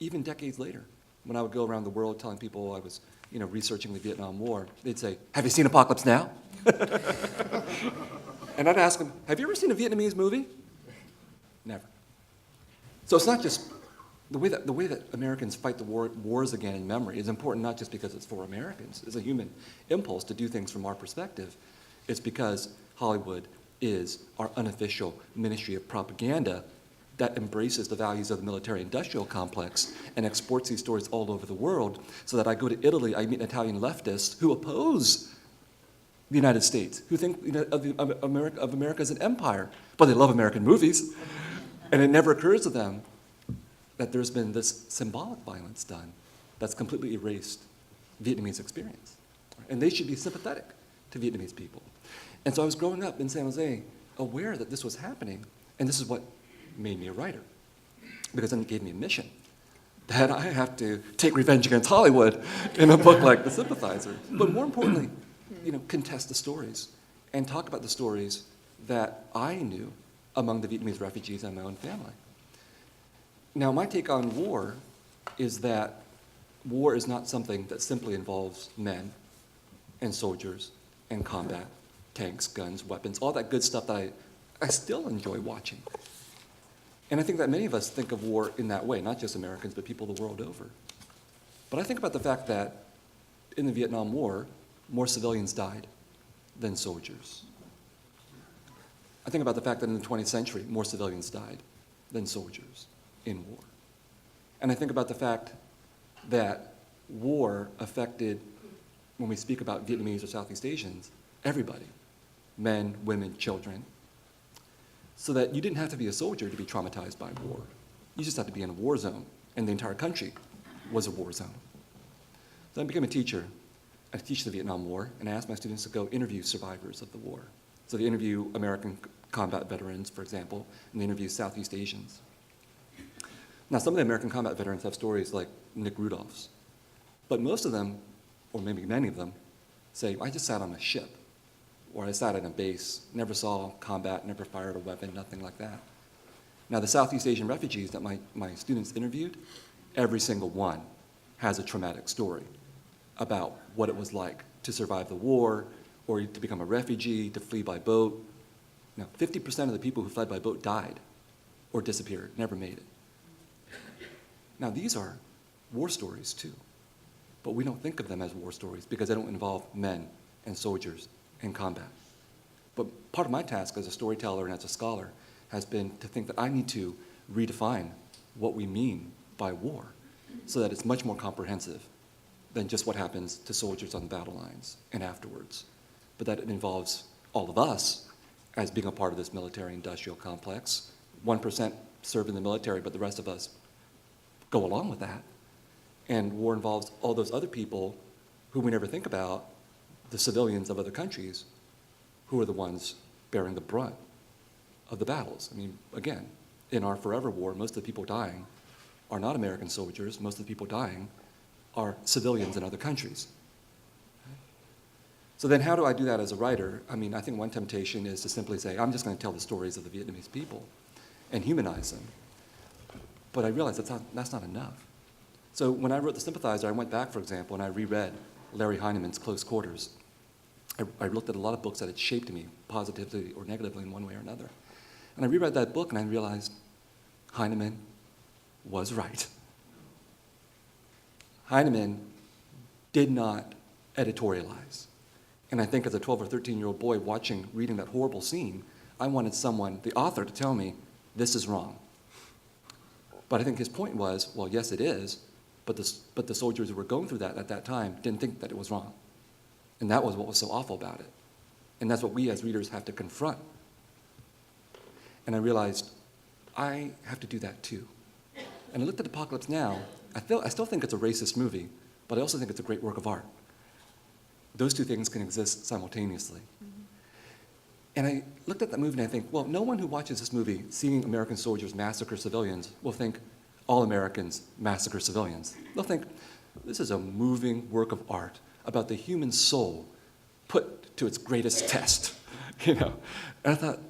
even decades later, when I would go around the world telling people I was researching the Vietnam War, they'd say, "Have you seen Apocalypse Now?" And I'd ask them, "Have you ever seen a Vietnamese movie?" Never. So it's not just the way that Americans fight the wars again in memory is important, not just because it's for Americans. It's a human impulse to do things from our perspective. It's because Hollywood is our unofficial ministry of propaganda that embraces the values of the military-industrial complex and exports these stories all over the world, so that I go to Italy, I meet Italian leftists who oppose the United States, who think of America as an empire, but they love American movies. And it never occurs to them that there's been this symbolic violence done that's completely erased Vietnamese experience. And they should be sympathetic to Vietnamese people. And so I was growing up in San Jose aware that this was happening, and this is what made me a writer, because then it gave me a mission that I have to take revenge against Hollywood in a book like The Sympathizer. But more importantly, contest the stories and talk about the stories that I knew among the Vietnamese refugees and my own family. Now, my take on war is that war is not something that simply involves men and soldiers and combat, tanks, guns, weapons, all that good stuff that I still enjoy watching. And I think that many of us think of war in that way, not just Americans, but people the world over. But I think about the fact that in the Vietnam War, more civilians died than soldiers. I think about the fact that in the 20th century, more civilians died than soldiers in war. And I think about the fact that war affected, when we speak about Vietnamese or Southeast Asians, everybody, men, women, children, so that you didn't have to be a soldier to be traumatized by war. You just had to be in a war zone, and the entire country was a war zone. So I became a teacher I teach the Vietnam War, and I ask my students to go interview survivors of the war. So they interview American combat veterans, for example, and they interview Southeast Asians. Now, some of the American combat veterans have stories like Nick Rudolph's, but most of them, or maybe many of them, say, I just sat on a ship, or I sat in a base, never saw combat, never fired a weapon, nothing like that. Now, the Southeast Asian refugees that my students interviewed, every single one has a traumatic story about what it was like to survive the war, or to become a refugee, to flee by boat. Now, 50% of the people who fled by boat died or disappeared, never made it. Now, these are war stories too, but we don't think of them as war stories because they don't involve men and soldiers in combat. But part of my task as a storyteller and as a scholar has been to think that I need to redefine what we mean by war so that it's much more comprehensive than just what happens to soldiers on the battle lines and afterwards, but that it involves all of us as being a part of this military-industrial complex. 1% serve in the military, but the rest of us go along with that. And war involves all those other people who we never think about, the civilians of other countries, who are the ones bearing the brunt of the battles. I mean, again, in our forever war, most of the people dying are not American soldiers. Most of the people dying are civilians in other countries. So then how do I do that as a writer? I mean, I think one temptation is to simply say, I'm just going to tell the stories of the Vietnamese people and humanize them. But I realized that's not enough. So when I wrote The Sympathizer, I went back, for example, and I reread Larry Hanneman's Close Quarters. I looked at a lot of books that had shaped me positively or negatively in one way or another. And I reread that book and I realized Hanneman was right. Hahnemann did not editorialize. And I think as a 12 or 13-year-old boy reading that horrible scene, I wanted someone, the author, to tell me, this is wrong. But I think his point was, well, yes, it is, but the soldiers who were going through that at that time didn't think that it was wrong. And that was what was so awful about it. And that's what we as readers have to confront. And I realized, I have to do that too. And I looked at Apocalypse Now. I still think it's a racist movie, but I also think it's a great work of art. Those two things can exist simultaneously. Mm-hmm. And I looked at that movie and I think, well, no one who watches this movie, seeing American soldiers massacre civilians, will think all Americans massacre civilians. They'll think, this is a moving work of art about the human soul put to its greatest test, you know? And I thought,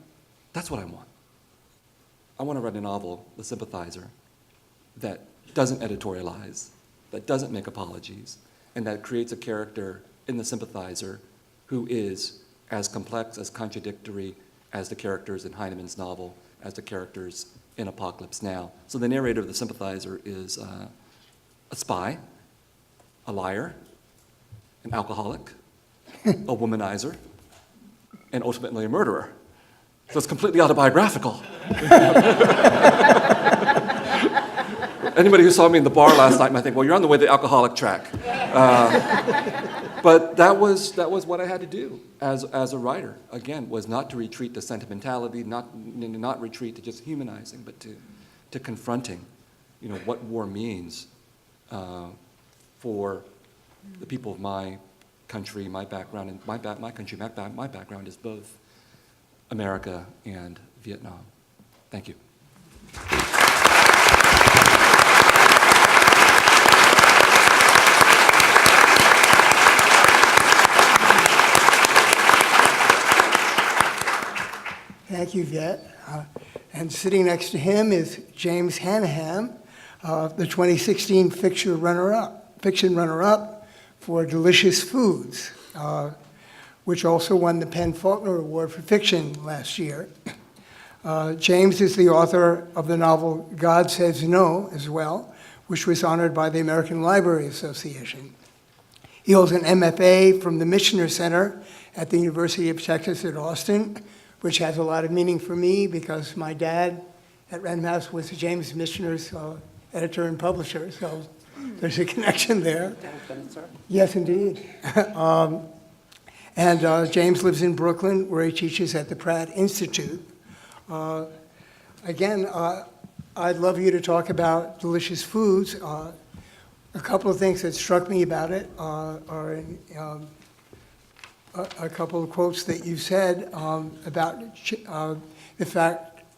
that's what I want. I want to write a novel, The Sympathizer, that doesn't editorialize, that doesn't make apologies, and that creates a character in The Sympathizer who is as complex, as contradictory as the characters in Hahnemann's novel, as the characters in Apocalypse Now. So the narrator of The Sympathizer is a spy, a liar, an alcoholic, a womanizer, and ultimately a murderer. So it's completely autobiographical. Anybody who saw me in the bar last night might think, well, you're on the way to the alcoholic track. But that was what I had to do as a writer. Again, was not to retreat to sentimentality, not retreat to just humanizing, but to confronting, you know, what war means for the people of my country, my background, and my background is both America and Vietnam. Thank you. Thank you, Viet. And sitting next to him is James Hannaham, the 2016 fiction runner-up for Delicious Foods, which also won the PEN/Faulkner Award for Fiction last year. James is the author of the novel God Says No as well, which was honored by the American Library Association. He holds an MFA from the Michener Center at the University of Texas at Austin, which has a lot of meaning for me because my dad at Random House was James Michener's editor and publisher, so there's a connection there. Yes, indeed. And James lives in Brooklyn, where he teaches at the Pratt Institute. Again, I'd love you to talk about Delicious Foods. A couple of things that struck me about it are a couple of quotes that you said about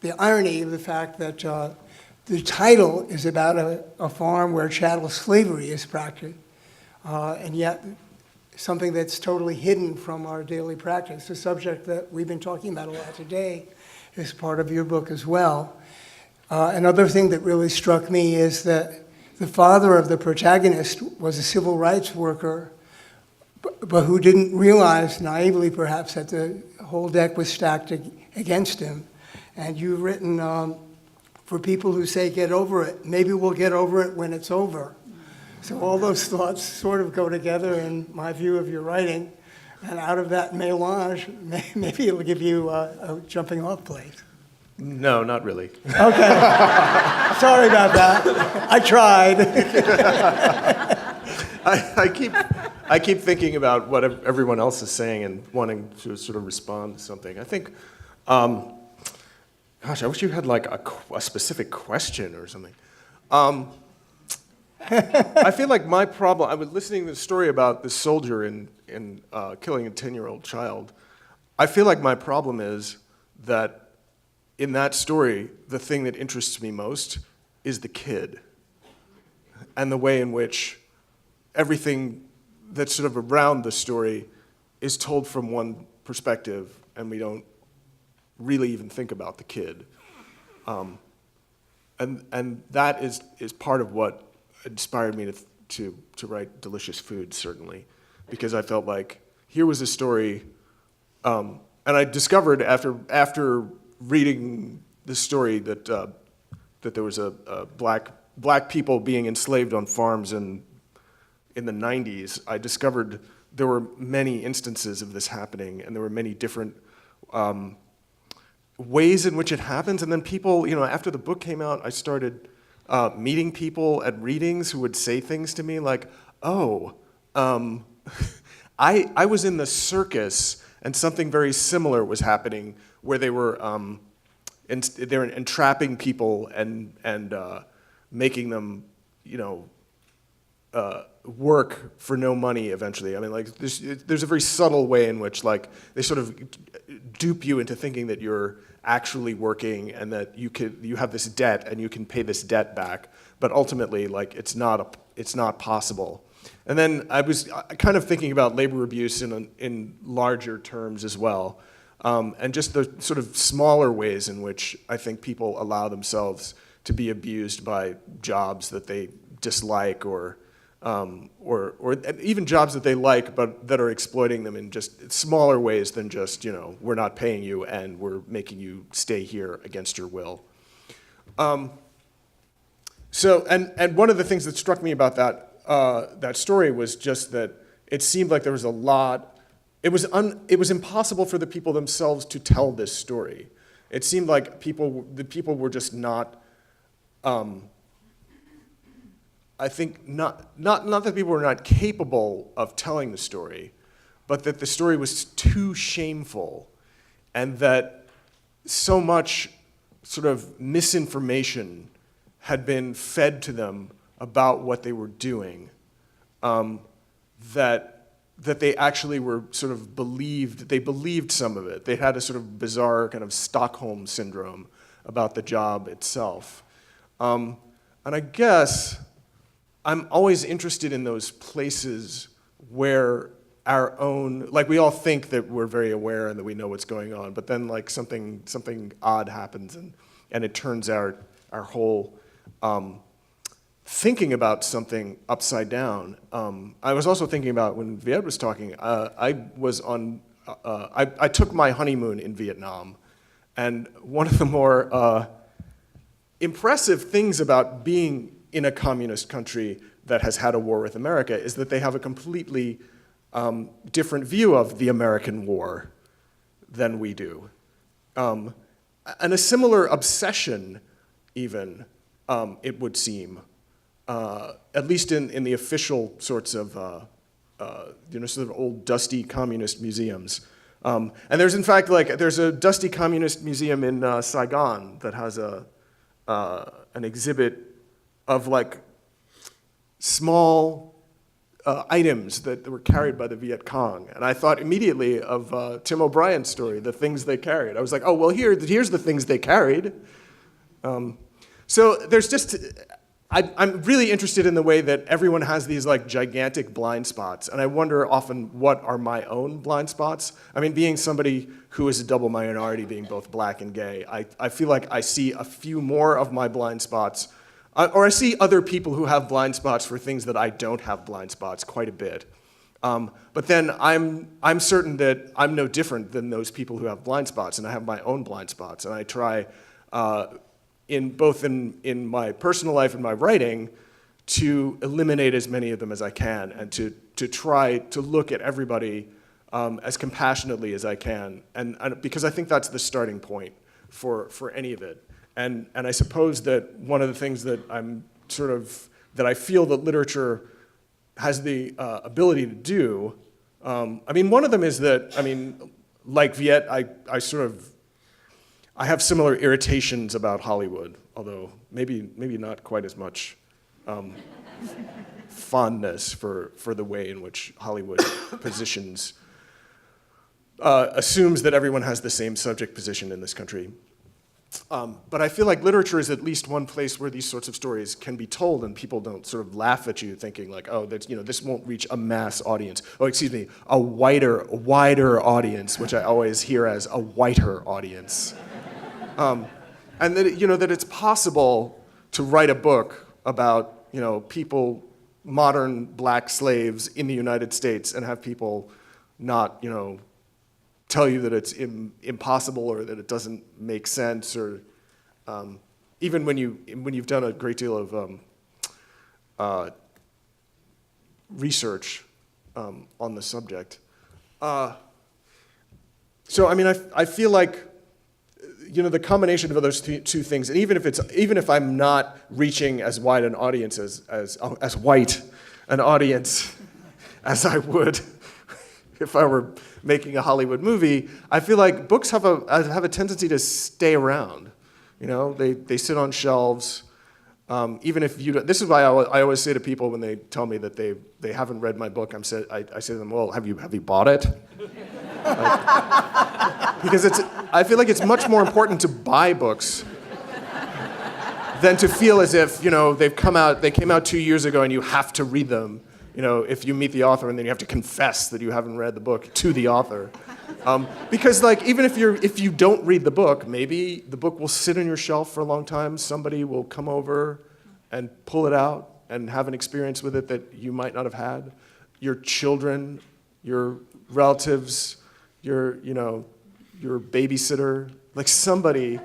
the irony of the fact that the title is about a farm where chattel slavery is practiced, and yet something that's totally hidden from our daily practice. The subject that we've been talking about a lot today is part of your book as well. Another thing that really struck me is that the father of the protagonist was a civil rights worker, but who didn't realize, naively perhaps, that the whole deck was stacked against him. And you've written, for people who say, get over it, maybe we'll get over it when it's over. So all those thoughts sort of go together in my view of your writing. And out of that melange, maybe it'll give you a jumping off place. No, not really. Okay. Sorry about that. I tried. I keep thinking about what everyone else is saying and wanting to sort of respond to something. I think, gosh, I wish you had like a specific question or something. I feel like my problem, I was listening to the story about this soldier in killing a 10-year-old child. I feel like my problem is that in that story, the thing that interests me most is the kid and the way in which everything that's sort of around the story is told from one perspective, and we don't really even think about the kid. And that is part of what inspired me to write Delicious Food, certainly, because I felt like here was a story, and I discovered after reading the story that there was a black people being enslaved on farms in the 90s. I discovered there were many instances of this happening, and there were many different ways in which it happens. And then people, after the book came out, I started meeting people at readings who would say things to me like, I was in the circus and something very similar was happening where they were they were entrapping people and making them, work for no money eventually. I mean, like there's a very subtle way in which like they sort of dupe you into thinking that you're actually working and that you have this debt and you can pay this debt back, but ultimately like it's not possible. And then I was kind of thinking about labor abuse in larger terms as well, and just the sort of smaller ways in which I think people allow themselves to be abused by jobs that they dislike or even jobs that they like but that are exploiting them in just smaller ways than just, we're not paying you and we're making you stay here against your will. So one of the things that struck me about that story was just that it seemed like there was a lot. It was impossible for the people themselves to tell this story. It seemed like the people were just not. I think not that people were not capable of telling the story, but that the story was too shameful, and that so much sort of misinformation had been fed to them about what they were doing, that they actually were sort of believed some of it. They had a sort of bizarre kind of Stockholm syndrome about the job itself. And I guess I'm always interested in those places where our own, like we all think that we're very aware and that we know what's going on, but then like something odd happens and it turns our whole thinking about something upside down. I was also thinking about when Viet was talking, I took my honeymoon in Vietnam, and one of the more impressive things about being in a communist country that has had a war with America is that they have a completely different view of the American war than we do. And a similar obsession, even, it would seem, at least in the official sorts of, sort of old dusty communist museums. And there's in fact, there's a dusty communist museum in Saigon that has an exhibit of small items that were carried by the Viet Cong. And I thought immediately of Tim O'Brien's story, the things they carried. I was like, oh, well, here's the things they carried. So there's just, I'm really interested in the way that everyone has these like gigantic blind spots. And I wonder often what are my own blind spots. I mean, being somebody who is a double minority, being both black and gay, I feel like I see a few more of my blind spots, or I see other people who have blind spots for things that I don't have blind spots quite a bit. But then I'm certain that I'm no different than those people who have blind spots, and I have my own blind spots, and I try, in my personal life and my writing, to eliminate as many of them as I can, and to try to look at everybody as compassionately as I can, and because I think that's the starting point for any of it. And I suppose that one of the things that that I feel that literature has the ability to do, I mean, one of them is that, I mean, like Viet, I have similar irritations about Hollywood, although maybe not quite as much fondness for the way in which Hollywood assumes that everyone has the same subject position in this country. But I feel like literature is at least one place where these sorts of stories can be told, and people don't sort of laugh at you thinking like, oh, this won't reach a mass audience. Oh, excuse me, a wider audience, which I always hear as a whiter audience. And that it's possible to write a book about people, modern black slaves in the United States, and have people not tell you that it's impossible or that it doesn't make sense, or even when you've done a great deal of research on the subject. So I mean, I feel like the combination of those two things, and even if I'm not reaching as wide an audience as white an audience as I would if I were making a Hollywood movie, I feel like books have a tendency to stay around. They sit on shelves. Even if this is why I always say to people when they tell me that they haven't read my book, I say to them, well, have you bought it? Because I feel like it's much more important to buy books than to feel as if they came out 2 years ago and you have to read them. If you meet the author and then you have to confess that you haven't read the book to the author. Because even if you don't read the book, maybe the book will sit on your shelf for a long time. Somebody will come over and pull it out and have an experience with it that you might not have had. Your children, your relatives, your babysitter, somebody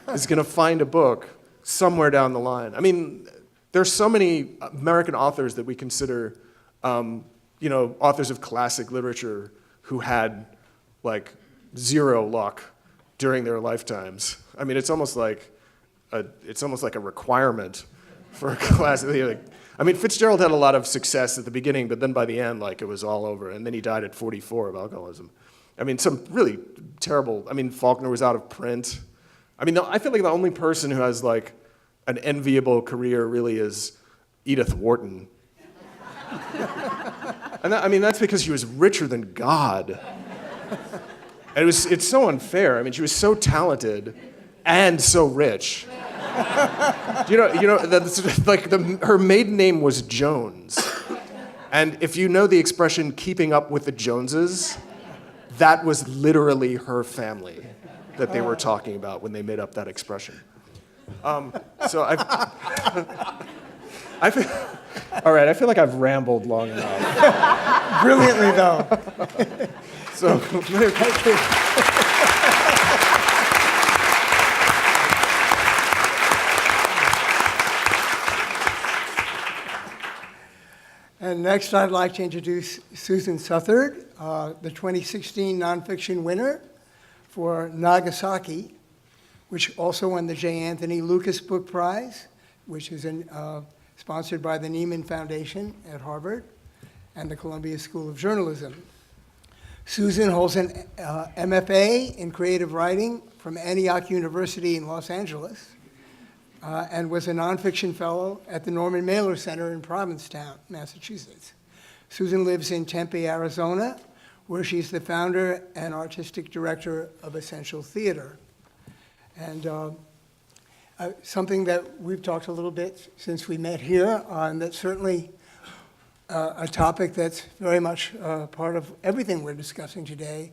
is going to find a book somewhere down the line. I mean, there's so many American authors that we consider authors of classic literature who had zero luck during their lifetimes. I mean, it's almost like a requirement for a classic. I mean, Fitzgerald had a lot of success at the beginning, but then by the end, it was all over. And then he died at 44 of alcoholism. I mean, some really terrible. I mean, Faulkner was out of print. I mean, I feel like the only person who has an enviable career really is Edith Wharton. And that's because she was richer than God. And it's so unfair. I mean, she was so talented and so rich. Her maiden name was Jones. And if you know the expression keeping up with the Joneses, that was literally her family that they were talking about when they made up that expression. So I feel, all right, I feel like I've rambled long enough. Brilliantly, though. So, And next, I'd like to introduce Susan Southard, the 2016 Nonfiction winner for Nagasaki, which also won the J. Anthony Lucas Book Prize, which is sponsored by the Nieman Foundation at Harvard and the Columbia School of Journalism. Susan holds an MFA in creative writing from Antioch University in Los Angeles, and was a nonfiction fellow at the Norman Mailer Center in Provincetown, Massachusetts. Susan lives in Tempe, Arizona, where she's the founder and artistic director of Essential Theater. And something that we've talked a little bit since we met here, and that's certainly a topic that's very much part of everything we're discussing today,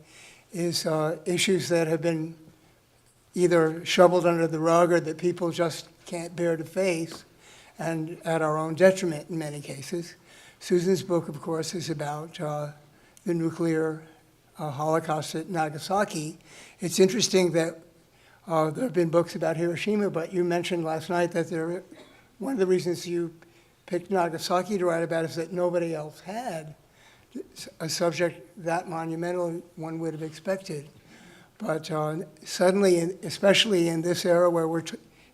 is issues that have been either shoveled under the rug or that people just can't bear to face, and at our own detriment in many cases. Susan's book, of course, is about the nuclear holocaust at Nagasaki. It's interesting that there have been books about Hiroshima, but you mentioned last night that one of the reasons you picked Nagasaki to write about is that nobody else had a subject that monumental one would have expected. But suddenly, especially in this era where we're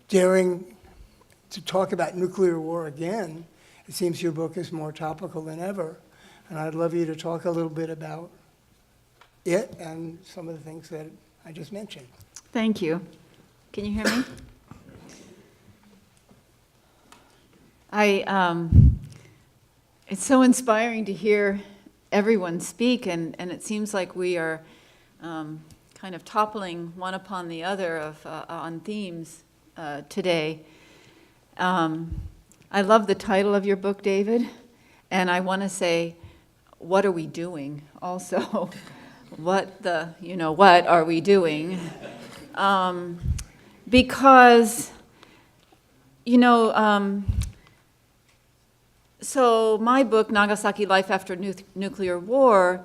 daring to talk about nuclear war again, it seems your book is more topical than ever. And I'd love you to talk a little bit about it and some of the things that I just mentioned. Thank you. Can you hear me? It's so inspiring to hear everyone speak, and it seems like we are kind of toppling one upon the other on themes today. I love the title of your book, David, and I want to say, what are we doing also? What are we doing? Because, so my book, Nagasaki, Life After Nuclear War,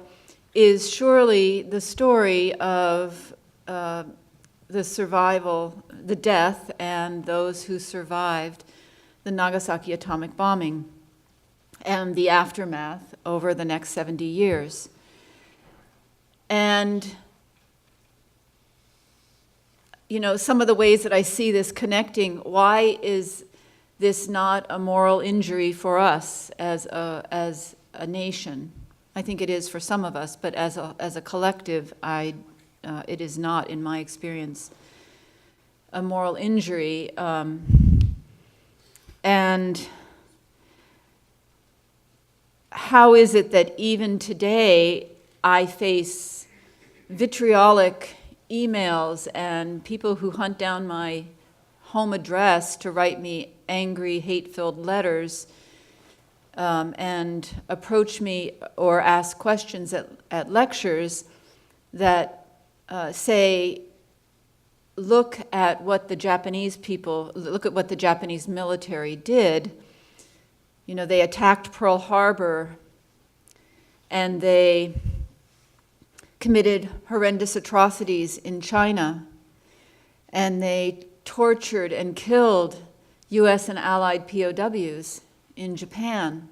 is surely the story of the survival, the death, and those who survived the Nagasaki atomic bombing and the aftermath over the next 70 years. And, some of the ways that I see this connecting, why is this not a moral injury for us as a nation? I think it is for some of us, but as a collective, it is not, in my experience, a moral injury. And how is it that even today I face vitriolic emails and people who hunt down my home address to write me angry, hate-filled letters and approach me or ask questions at lectures that say, look at what the Japanese military did. They attacked Pearl Harbor and they committed horrendous atrocities in China, and they tortured and killed U.S. and Allied POWs in Japan.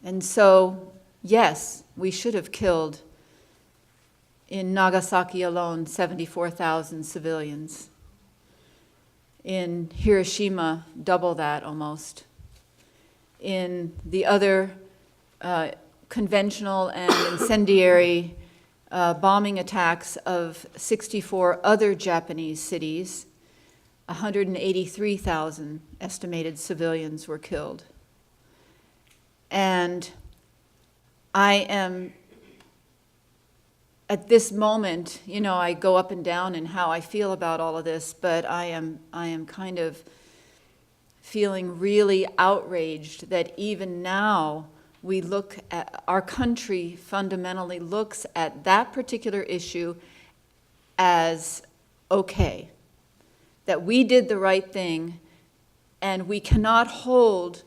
And so, yes, we should have killed, in Nagasaki alone, 74,000 civilians. In Hiroshima, double that almost. In the other conventional and incendiary bombing attacks of 64 other Japanese cities, 183,000 estimated civilians were killed. And I am, at this moment, I go up and down in how I feel about all of this, but I am kind of feeling really outraged that even now we look at, our country fundamentally looks at that particular issue as okay, that we did the right thing, and we cannot hold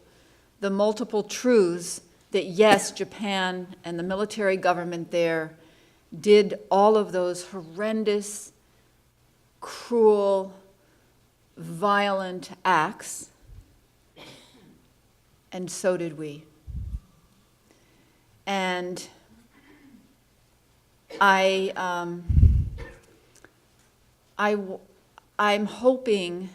the multiple truths that yes, Japan and the military government there did all of those horrendous, cruel, violent acts, and so did we. And I'm hoping,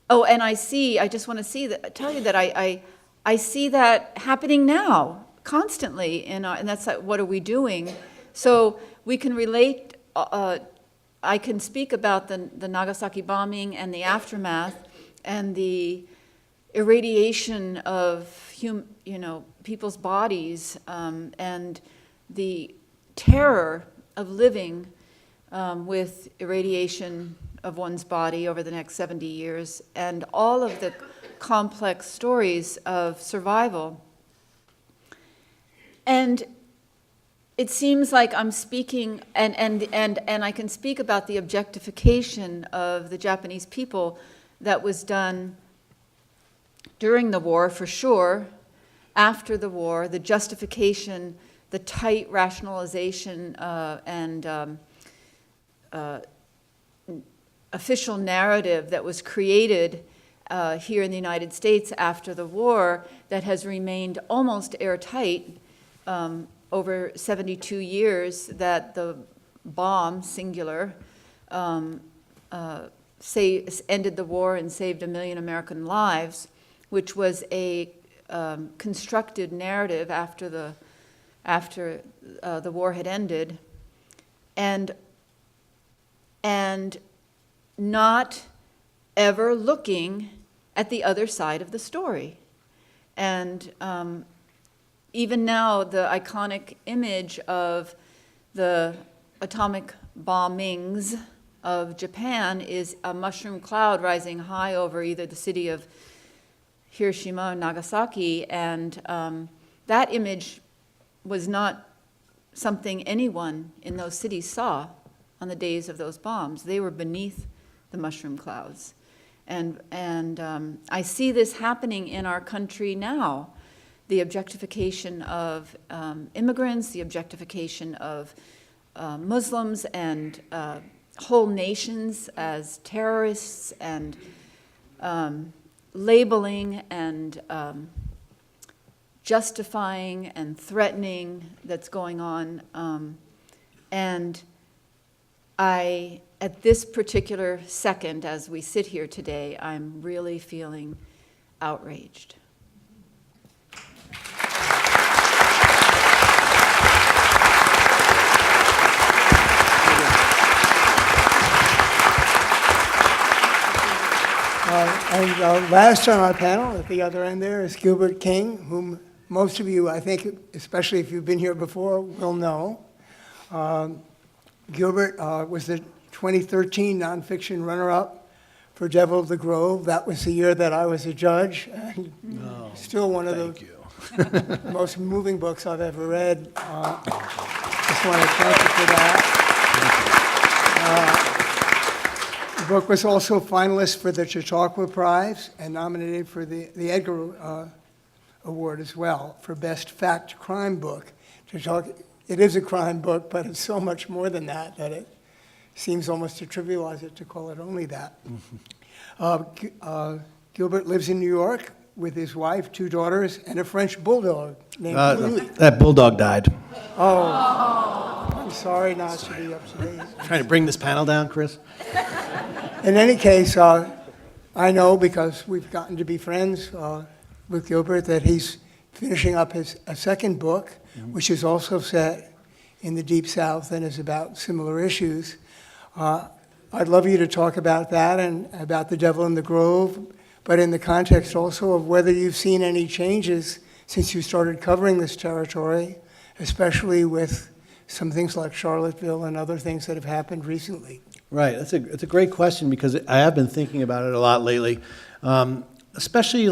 and I just want to tell you that I see that happening now, constantly, and that's like, what are we doing? So we can relate, I can speak about the Nagasaki bombing and the aftermath and the irradiation of people's bodies, and the terror of living with irradiation of one's body over the next 70 years, and all of the complex stories of survival. And it seems like I'm speaking, and I can speak about the objectification of the Japanese people that was done during the war, for sure. After the war, the justification, the tight rationalization and official narrative that was created here in the United States after the war that has remained almost airtight over 72 years, that the bomb, singular, ended the war and saved 1 million American lives, which was a constructed narrative after the war had ended, and not ever looking at the other side of the story. And even now, the iconic image of the atomic bombings of Japan is a mushroom cloud rising high over either the city of Hiroshima or Nagasaki, and that image was not something anyone in those cities saw on the days of those bombs. They were beneath the mushroom clouds. And I see this happening in our country now. The objectification of immigrants, the objectification of Muslims and whole nations as terrorists, and labeling and justifying and threatening that's going on. And I, at this particular second, as we sit here today, I'm really feeling outraged. And last on our panel, at the other end there, is Gilbert King, whom most of you, I think, especially if you've been here before, will know. Gilbert was the 2013 nonfiction runner-up for Devil of the Grove. That was the year that I was a judge. Still one of the most moving books I've ever read. Just want to thank you for that. The book was also finalist for the Chautauqua Prize and nominated for the Edgar Award as well for Best Fact Crime Book. It is a crime book, but it's so much more than that it seems almost to trivialize it to call it only that. Gilbert lives in New York with his wife, 2 daughters, and a French bulldog named Louis. That bulldog died. Oh, I'm sorry not to be up to date. Trying to bring this panel down, Chris? In any case, I know because we've gotten to be friends with Gilbert that he's finishing up a second book, which is also set in the Deep South and is about similar issues. I'd love you to talk about that and about The Devil in the Grove, but in the context also of whether you've seen any changes since you started covering this territory, especially with some things like Charlottesville and other things that have happened recently. Right, it's a great question because I have been thinking about it a lot lately, especially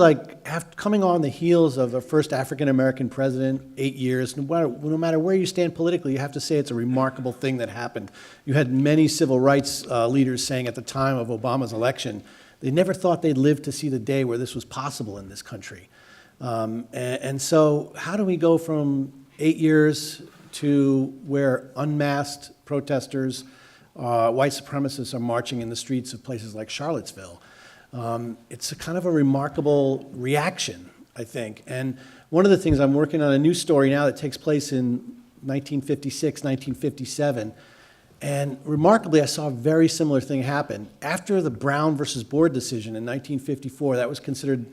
coming on the heels of the first African-American president, 8 years. No matter where you stand politically, you have to say it's a remarkable thing that happened. You had many civil rights leaders saying at the time of Obama's election, they never thought they'd live to see the day where this was possible in this country. And so how do we go from 8 years to where unmasked protesters, white supremacists are marching in the streets of places like Charlottesville? It's a kind of a remarkable reaction, I think. And one of the things, I'm working on a new story now that takes place in 1956, 1957. And remarkably, I saw a very similar thing happen. After the Brown versus Board decision in 1954, that was considered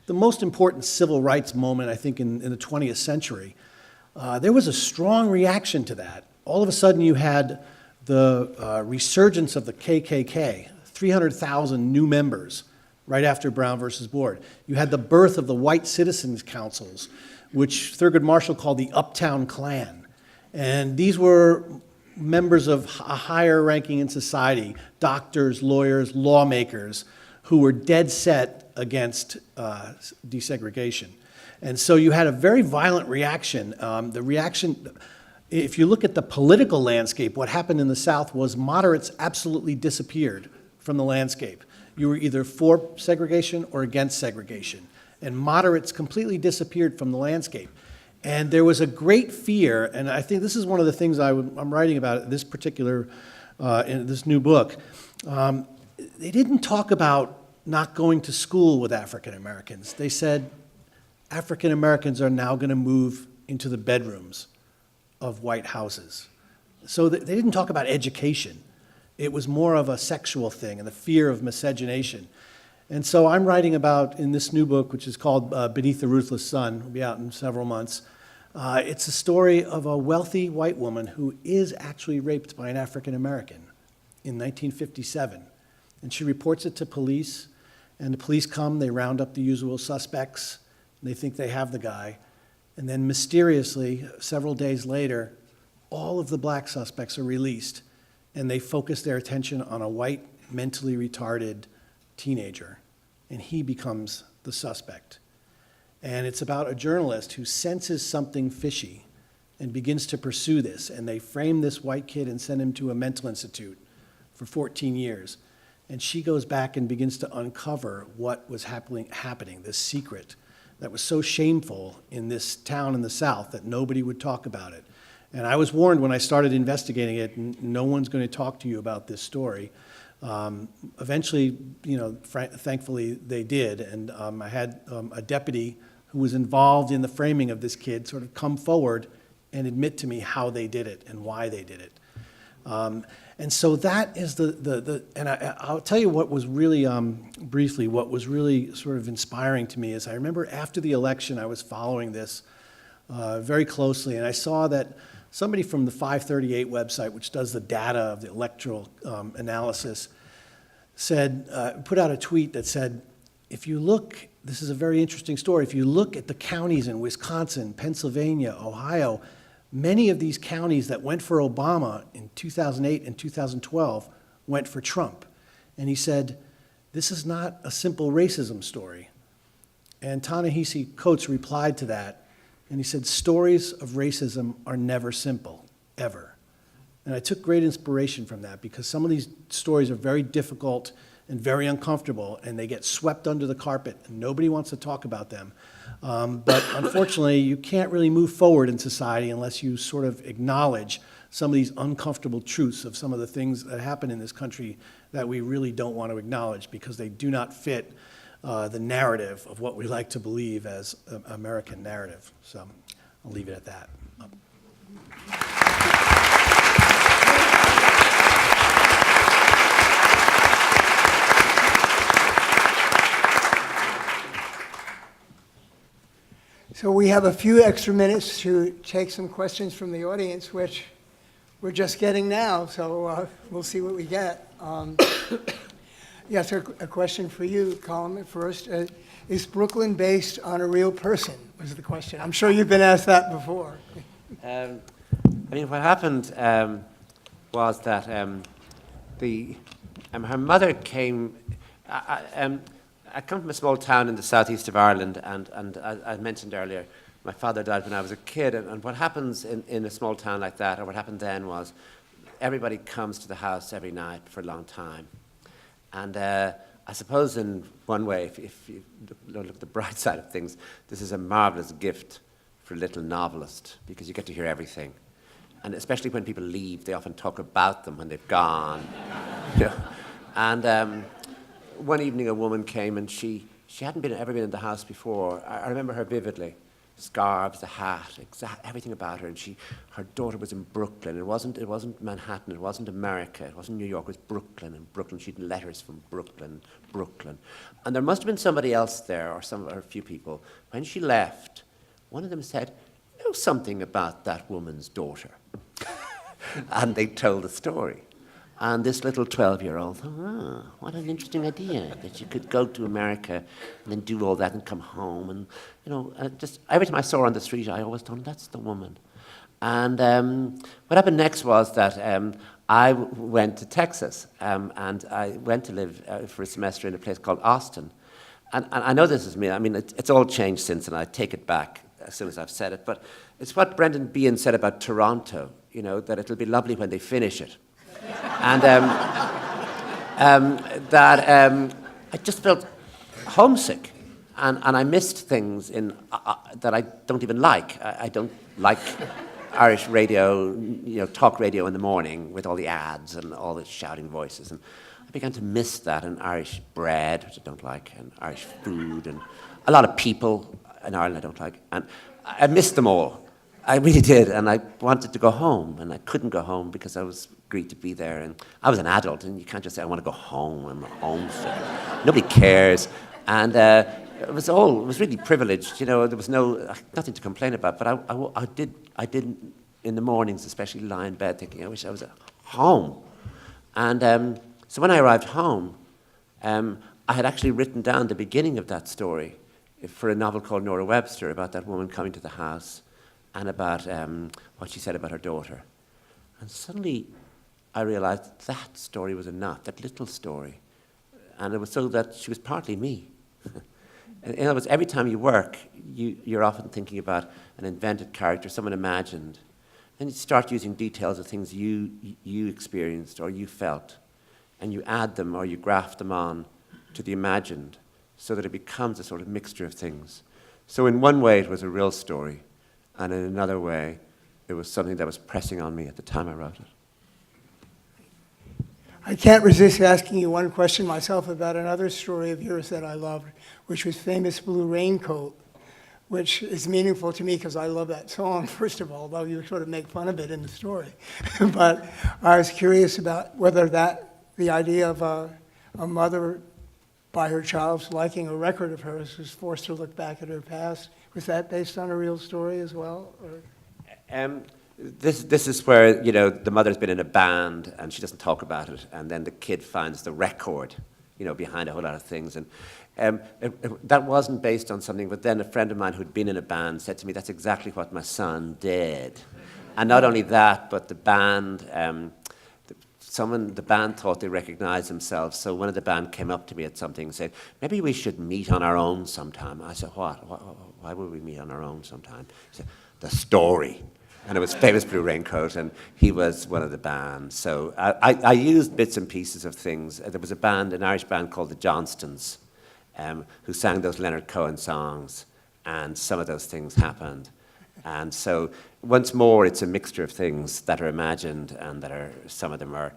the most important civil rights moment, I think, in the 20th century. There was a strong reaction to that. All of a sudden, you had the resurgence of the KKK, 300,000 new members right after Brown versus Board. You had the birth of the White Citizens Councils, which Thurgood Marshall called the Uptown Klan. And these were members of a higher ranking in society, doctors, lawyers, lawmakers, who were dead set against desegregation. And so you had a very violent reaction. The reaction, if you look at the political landscape, what happened in the South was moderates absolutely disappeared from the landscape. You were either for segregation or against segregation. And moderates completely disappeared from the landscape. And there was a great fear, and I think this is one of the things I'm writing about in this particular, in this new book. They didn't talk about not going to school with African Americans. They said African Americans are now going to move into the bedrooms of white houses. So they didn't talk about education. It was more of a sexual thing and the fear of miscegenation. And so I'm writing about, in this new book, which is called Beneath the Ruthless Sun, will be out in several months, it's a story of a wealthy white woman who is actually raped by an African American in 1957. And she reports it to police, and the police come, they round up the usual suspects, and they think they have the guy. And then mysteriously, several days later, all of the black suspects are released, and they focus their attention on a white, mentally retarded teenager, and he becomes the suspect. And it's about a journalist who senses something fishy and begins to pursue this, and they frame this white kid and send him to a mental institute for 14 years. And she goes back and begins to uncover what was happening, this secret that was so shameful in this town in the South that nobody would talk about it. And I was warned when I started investigating it, no one's going to talk to you about this story. Eventually, thankfully they did, and I had a deputy who was involved in the framing of this kid sort of come forward and admit to me how they did it and why they did it. And so that is and I'll tell you what was really, briefly, what was really sort of inspiring to me is I remember after the election I was following this very closely, and I saw that somebody from the 538 website, which does the data of the electoral analysis, put out a tweet that said, if you look, this is a very interesting story, if you look at the counties in Wisconsin, Pennsylvania, Ohio, many of these counties that went for Obama in 2008 and 2012 went for Trump. And he said, this is not a simple racism story. And Ta-Nehisi Coates replied to that, and he said, stories of racism are never simple, ever. And I took great inspiration from that because some of these stories are very difficult and very uncomfortable, and they get swept under the carpet, and nobody wants to talk about them. But unfortunately, you can't really move forward in society unless you sort of acknowledge some of these uncomfortable truths of some of the things that happen in this country that we really don't want to acknowledge because they do not fit the narrative of what we like to believe as an American narrative. So I'll leave it at that. So we have a few extra minutes to take some questions from the audience, which we're just getting now, so we'll see what we get. Yes, a question for you, Colm, at first. Is Brooklyn based on a real person, was the question. I'm sure you've been asked that before. What happened was that her mother came. I come from a small town in the southeast of Ireland, and I mentioned earlier, my father died when I was a kid, and what happens in a small town like that, or what happened then was, everybody comes to the house every night for a long time. And I suppose in one way, if you look at the bright side of things, this is a marvelous gift for a little novelist, because you get to hear everything. And especially when people leave, they often talk about them when they've gone. And one evening a woman came, and she hadn't ever been in the house before. I remember her vividly. Scarves, the hat, everything about her. And her daughter was in Brooklyn. It wasn't Manhattan, it wasn't America, it wasn't New York, it was Brooklyn. And Brooklyn, she'd letters from Brooklyn. And there must have been somebody else there, or a few people. When she left, one of them said, "You know something about that woman's daughter?" And they told the story. And this little 12-year-old thought, what an interesting idea, that you could go to America and then do all that and come home. And, just every time I saw her on the street, I always thought, that's the woman. And what happened next was that I went to Texas, and I went to live for a semester in a place called Austin. And I know this is me. I mean, it's all changed since, and I take it back as soon as I've said it. But it's what Brendan Behan said about Toronto, that it'll be lovely when they finish it. And I just felt homesick, and I missed things that I don't even like. I don't like Irish radio, talk radio in the morning with all the ads and all the shouting voices. And I began to miss that, and Irish bread, which I don't like, and Irish food, and a lot of people in Ireland I don't like. And I missed them all. I really did, and I wanted to go home, and I couldn't go home because I was agreed to be there. And I was an adult, and you can't just say, I want to go home, I'm homesick. Nobody cares. And it was really privileged, there was nothing to complain about. But I did in the mornings, especially lie in bed thinking, I wish I was at home. And so when I arrived home, I had actually written down the beginning of that story for a novel called Nora Webster, about that woman coming to the house and about what she said about her daughter. And suddenly I realized that story was enough, that little story. And it was so that she was partly me. In other words, every time you work, you're often thinking about an invented character, someone imagined. And you start using details of things you experienced or you felt, and you add them or you graft them on to the imagined, so that it becomes a sort of mixture of things. So in one way, it was a real story, and in another way, it was something that was pressing on me at the time I wrote it. I can't resist asking you one question myself about another story of yours that I loved, which was Famous Blue Raincoat, which is meaningful to me because I love that song, first of all, though you sort of make fun of it in the story. But I was curious about whether the idea of a mother, by her child's liking a record of hers, was forced to look back at her past. Was that based on a real story as well? Or? This is where, the mother's been in a band and she doesn't talk about it, and then the kid finds the record, behind a whole lot of things. And that wasn't based on something, but then a friend of mine who'd been in a band said to me, that's exactly what my son did. And not only that, but the band, the band thought they recognized themselves, so one of the band came up to me at something and said, maybe we should meet on our own sometime. I said, what? Why would we meet on our own sometime? He said, the story. And it was Famous Blue Raincoat, and he was one of the bands. So I used bits and pieces of things. There was an Irish band called the Johnstons, who sang those Leonard Cohen songs, and some of those things happened. And so, once more, it's a mixture of things that are imagined and some of them are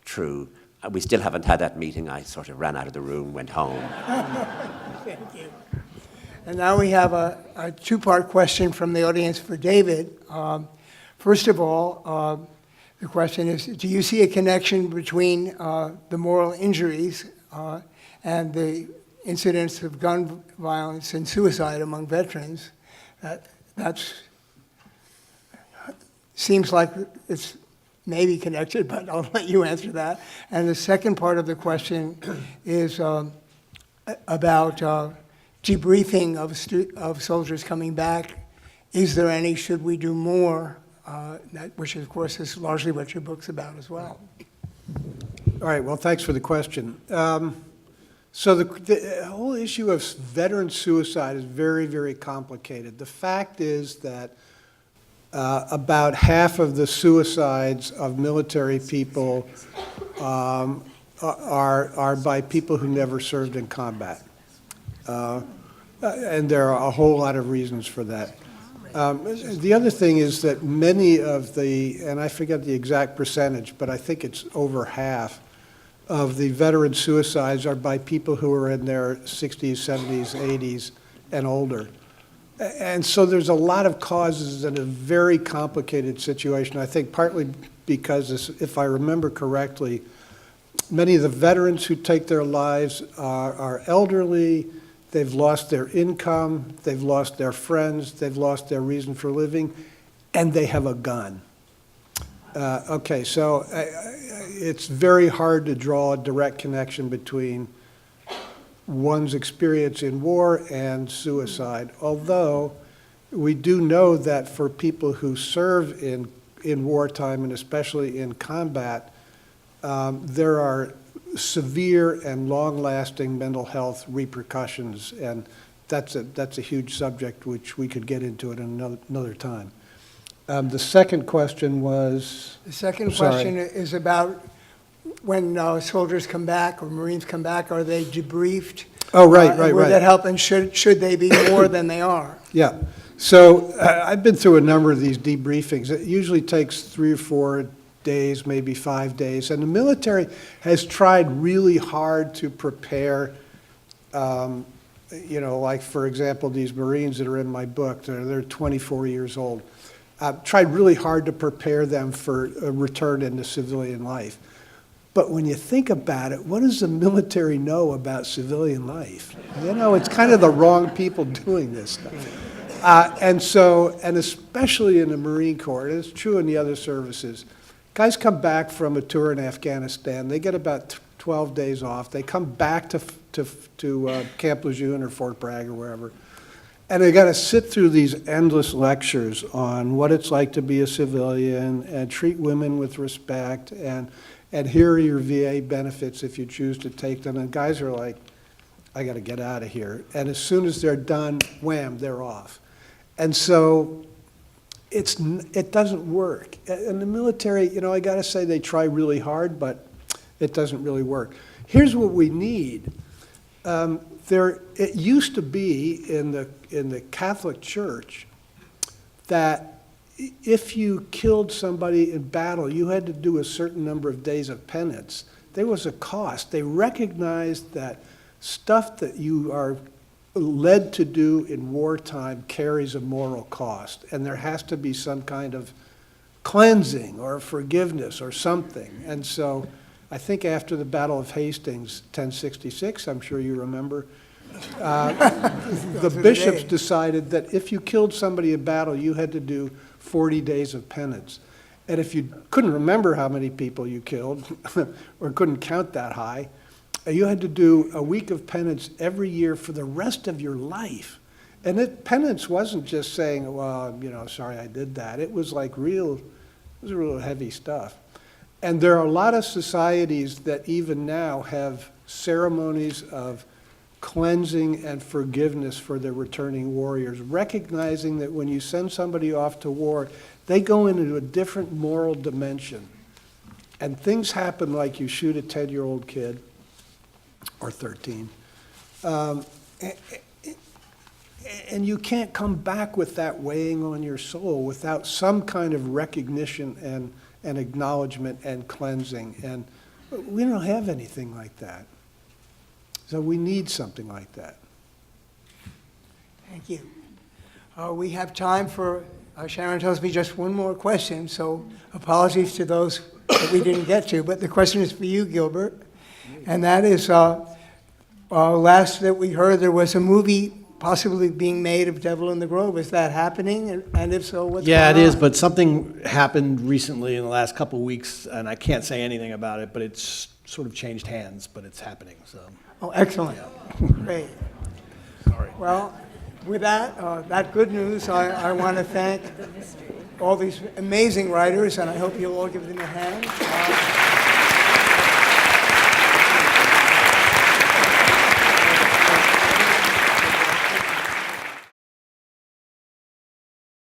true. We still haven't had that meeting. I sort of ran out of the room, went home. Thank you. And now we have a two-part question from the audience for David. First of all, the question is, do you see a connection between the moral injuries and the incidents of gun violence and suicide among veterans? That's seems like it's maybe connected, but I'll let you answer that. And the second part of the question is about debriefing of soldiers coming back. Is there any? Should we do more? Which, of course, is largely what your book's about as well. All right, well, thanks for the question. So the whole issue of veteran suicide is very, very complicated. The fact is that about half of the suicides of military people are by people who never served in combat. And there are a whole lot of reasons for that. The other thing is that many of and I forget the exact percentage, but I think it's over half of the veteran suicides are by people who are in their 60s, 70s, 80s, and older. And so there's a lot of causes in a very complicated situation. I think partly because, if I remember correctly, many of the veterans who take their lives are elderly, they've lost their income, they've lost their friends, they've lost their reason for living, and they have a gun. Okay, so it's very hard to draw a direct connection between one's experience in war and suicide, although we do know that for people who serve in wartime, and especially in combat, there are severe and long-lasting mental health repercussions, and that's a huge subject which we could get into at another time. The second question was? The second Sorry. question is about when soldiers come back or Marines come back, are they debriefed? Oh, right. Would that help, and should they be more than they are? Yeah. So I've been through a number of these debriefings. It usually takes 3 or 4 days, maybe 5 days. And the military has tried really hard to prepare, like, for example, these Marines that are in my book, they're 24 years old. Tried really hard to prepare them for a return into civilian life. But when you think about it, what does the military know about civilian life? It's kind of the wrong people doing this stuff. And especially in the Marine Corps, and it's true in the other services, guys come back from a tour in Afghanistan, they get about 12 days off, they come back to Camp Lejeune or Fort Bragg or wherever, and they got to sit through these endless lectures on what it's like to be a civilian and treat women with respect, and here are your VA benefits if you choose to take them, and guys are like, I got to get out of here. And as soon as they're done, wham, they're off. And so it doesn't work. In the military, I got to say they try really hard, but it doesn't really work. Here's what we need. It used to be in the Catholic Church that if you killed somebody in battle, you had to do a certain number of days of penance. There was a cost. They recognized that stuff that you are led to do in wartime carries a moral cost, and there has to be some kind of cleansing or forgiveness or something. And so I think after the Battle of Hastings, 1066, I'm sure you remember, the bishops decided that if you killed somebody in battle, you had to do 40 days of penance. And if you couldn't remember how many people you killed or couldn't count that high, you had to do a week of penance every year for the rest of your life. And penance wasn't just saying, well, sorry I did that. It was like real heavy stuff. And there are a lot of societies that even now have ceremonies of cleansing and forgiveness for their returning warriors, recognizing that when you send somebody off to war, they go into a different moral dimension. And things happen like you shoot a 10-year-old kid, or 13, and you can't come back with that weighing on your soul without some kind of recognition and acknowledgement and cleansing. And we don't have anything like that. So we need something like that. Thank you. We have time for, Sharon tells me, just one more question, so apologies to those that we didn't get to, but the question is for you, Gilbert, and that is, last that we heard there was a movie possibly being made of Devil in the Grove. Is that happening? And if so, what's going on? Yeah, it is, but something happened recently in the last couple of weeks, and I can't say anything about it, but it's sort of changed hands, but it's happening, so. Oh, excellent. Great. Sorry. Well, with that good news, I want to thank all these amazing writers, and I hope you'll all give them a hand.